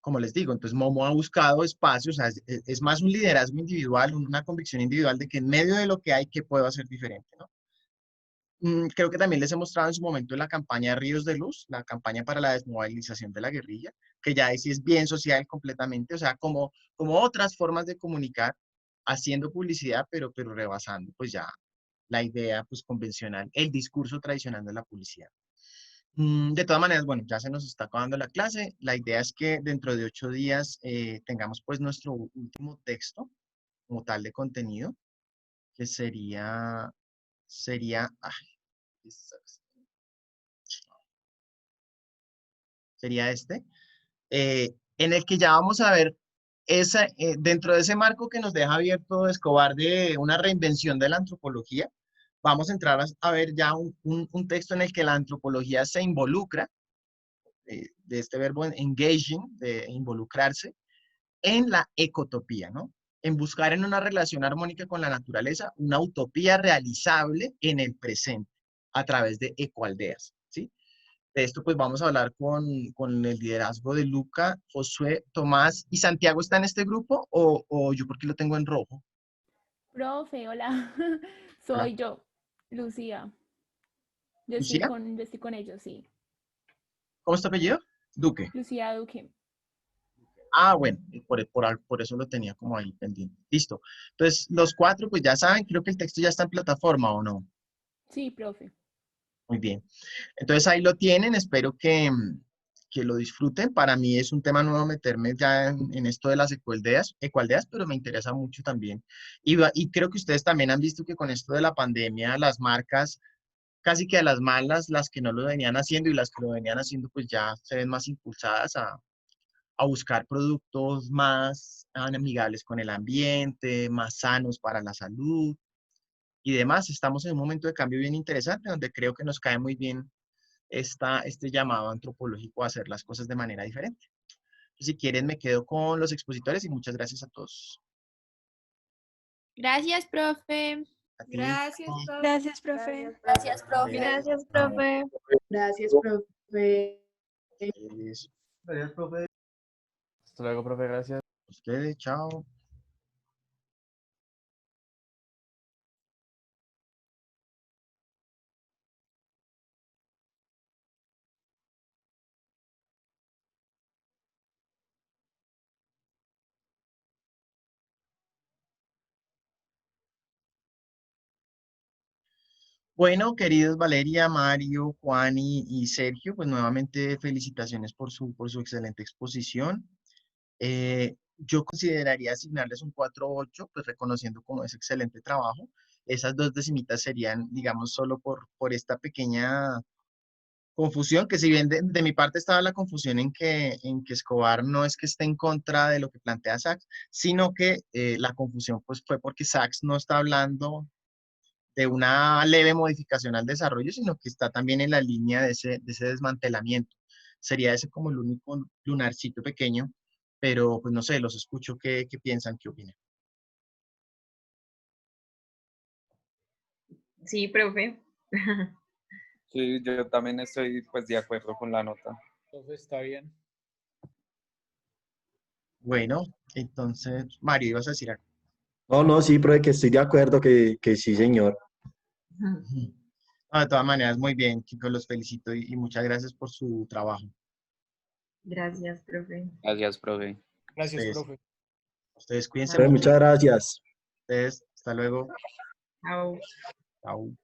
como les digo, entonces Momo ha buscado espacios, o sea, es más un liderazgo individual, una convicción individual de que en medio de lo que hay, ¿qué puedo hacer diferente, ¿no? Creo que también les he mostrado en su momento en la campaña Ríos de Luz, la campaña para la desmovilización de la guerrilla, que ya ahí sí es bien social completamente, o sea, como otras formas de comunicar, haciendo publicidad, pero rebasando pues ya la idea pues convencional, el discurso tradicional de la publicidad. De todas maneras, bueno, ya se nos está acabando la clase. La idea es que dentro de 8 días tengamos pues nuestro último texto como tal de contenido, que sería este, en el que ya vamos a ver dentro de ese marco que nos deja abierto Escobar de una reinvención de la antropología, vamos a entrar a ver ya un texto en el que la antropología se involucra de este verbo engaging, de involucrarse, en la ecotopía, ¿no? En buscar en una relación armónica con la naturaleza una utopía realizable en el presente a través de ecoaldeas, ¿sí? De esto pues vamos a hablar con el liderazgo de Luca, Josué, Tomás y Santiago. ¿Está en este grupo o yo porque lo tengo en rojo? Profe, hola, Hola. soy yo, Lucía. Yo ¿Lucía? estoy con ellos, sí. ¿Cómo está tu apellido? Duque. Lucía Duque. Ah, bueno, por eso lo tenía como ahí pendiente. Listo. Entonces, los 4, pues ya saben, creo que el texto ya está en plataforma, ¿o no? Sí, profe. Muy bien. Entonces, ahí lo tienen. Espero que lo disfruten. Para mí es un tema nuevo meterme ya en esto de las ecoaldeas, pero me interesa mucho también. Y creo que ustedes también han visto que con esto de la pandemia, las marcas, casi que a las malas, las que no lo venían haciendo y las que lo venían haciendo, pues ya se ven más impulsadas a buscar productos más amigables con el ambiente, más sanos para la salud y demás. Estamos en un momento de cambio bien interesante donde creo que nos cae muy bien este llamado antropológico a hacer las cosas de manera diferente. Si quieren, me quedo con los expositores y muchas gracias a todos. Gracias, profe. A ti. Gracias, profe. Gracias, profe. Gracias, profe. Gracias, profe. Gracias, profe. Eso. Gracias, profe. Hasta luego, profe, gracias. Ustedes, chao. Bueno, queridos Valeria, Mario, Juan y Sergio, pues nuevamente felicitaciones por su excelente exposición. Yo consideraría asignarles un 4.8, pues reconociendo como ese excelente trabajo. Esas 2 decimitas serían, digamos, solo por esta pequeña confusión, que si bien de mi parte estaba la confusión en que Escobar no es que esté en contra de lo que plantea Sachs, sino que la confusión pues fue porque Sachs no está hablando de una leve modificación al desarrollo, sino que está también en la línea de ese desmantelamiento. Sería ese como el único lunarcito pequeño, pero pues no sé, los escucho, ¿qué piensan, qué opinan? Sí, profe. Sí, yo también estoy pues de acuerdo con la nota. Profe, está bien. Bueno, entonces, Mario, ibas a decir algo. No, sí, profe, que estoy de acuerdo que sí, señor. No, de todas maneras, muy bien, chicos, los felicito y muchas gracias por su trabajo. Gracias, profe. Gracias, profe. Gracias, profe. Ustedes cuídense Profe, mucho. muchas gracias. Ustedes, hasta luego. Chao. Chao.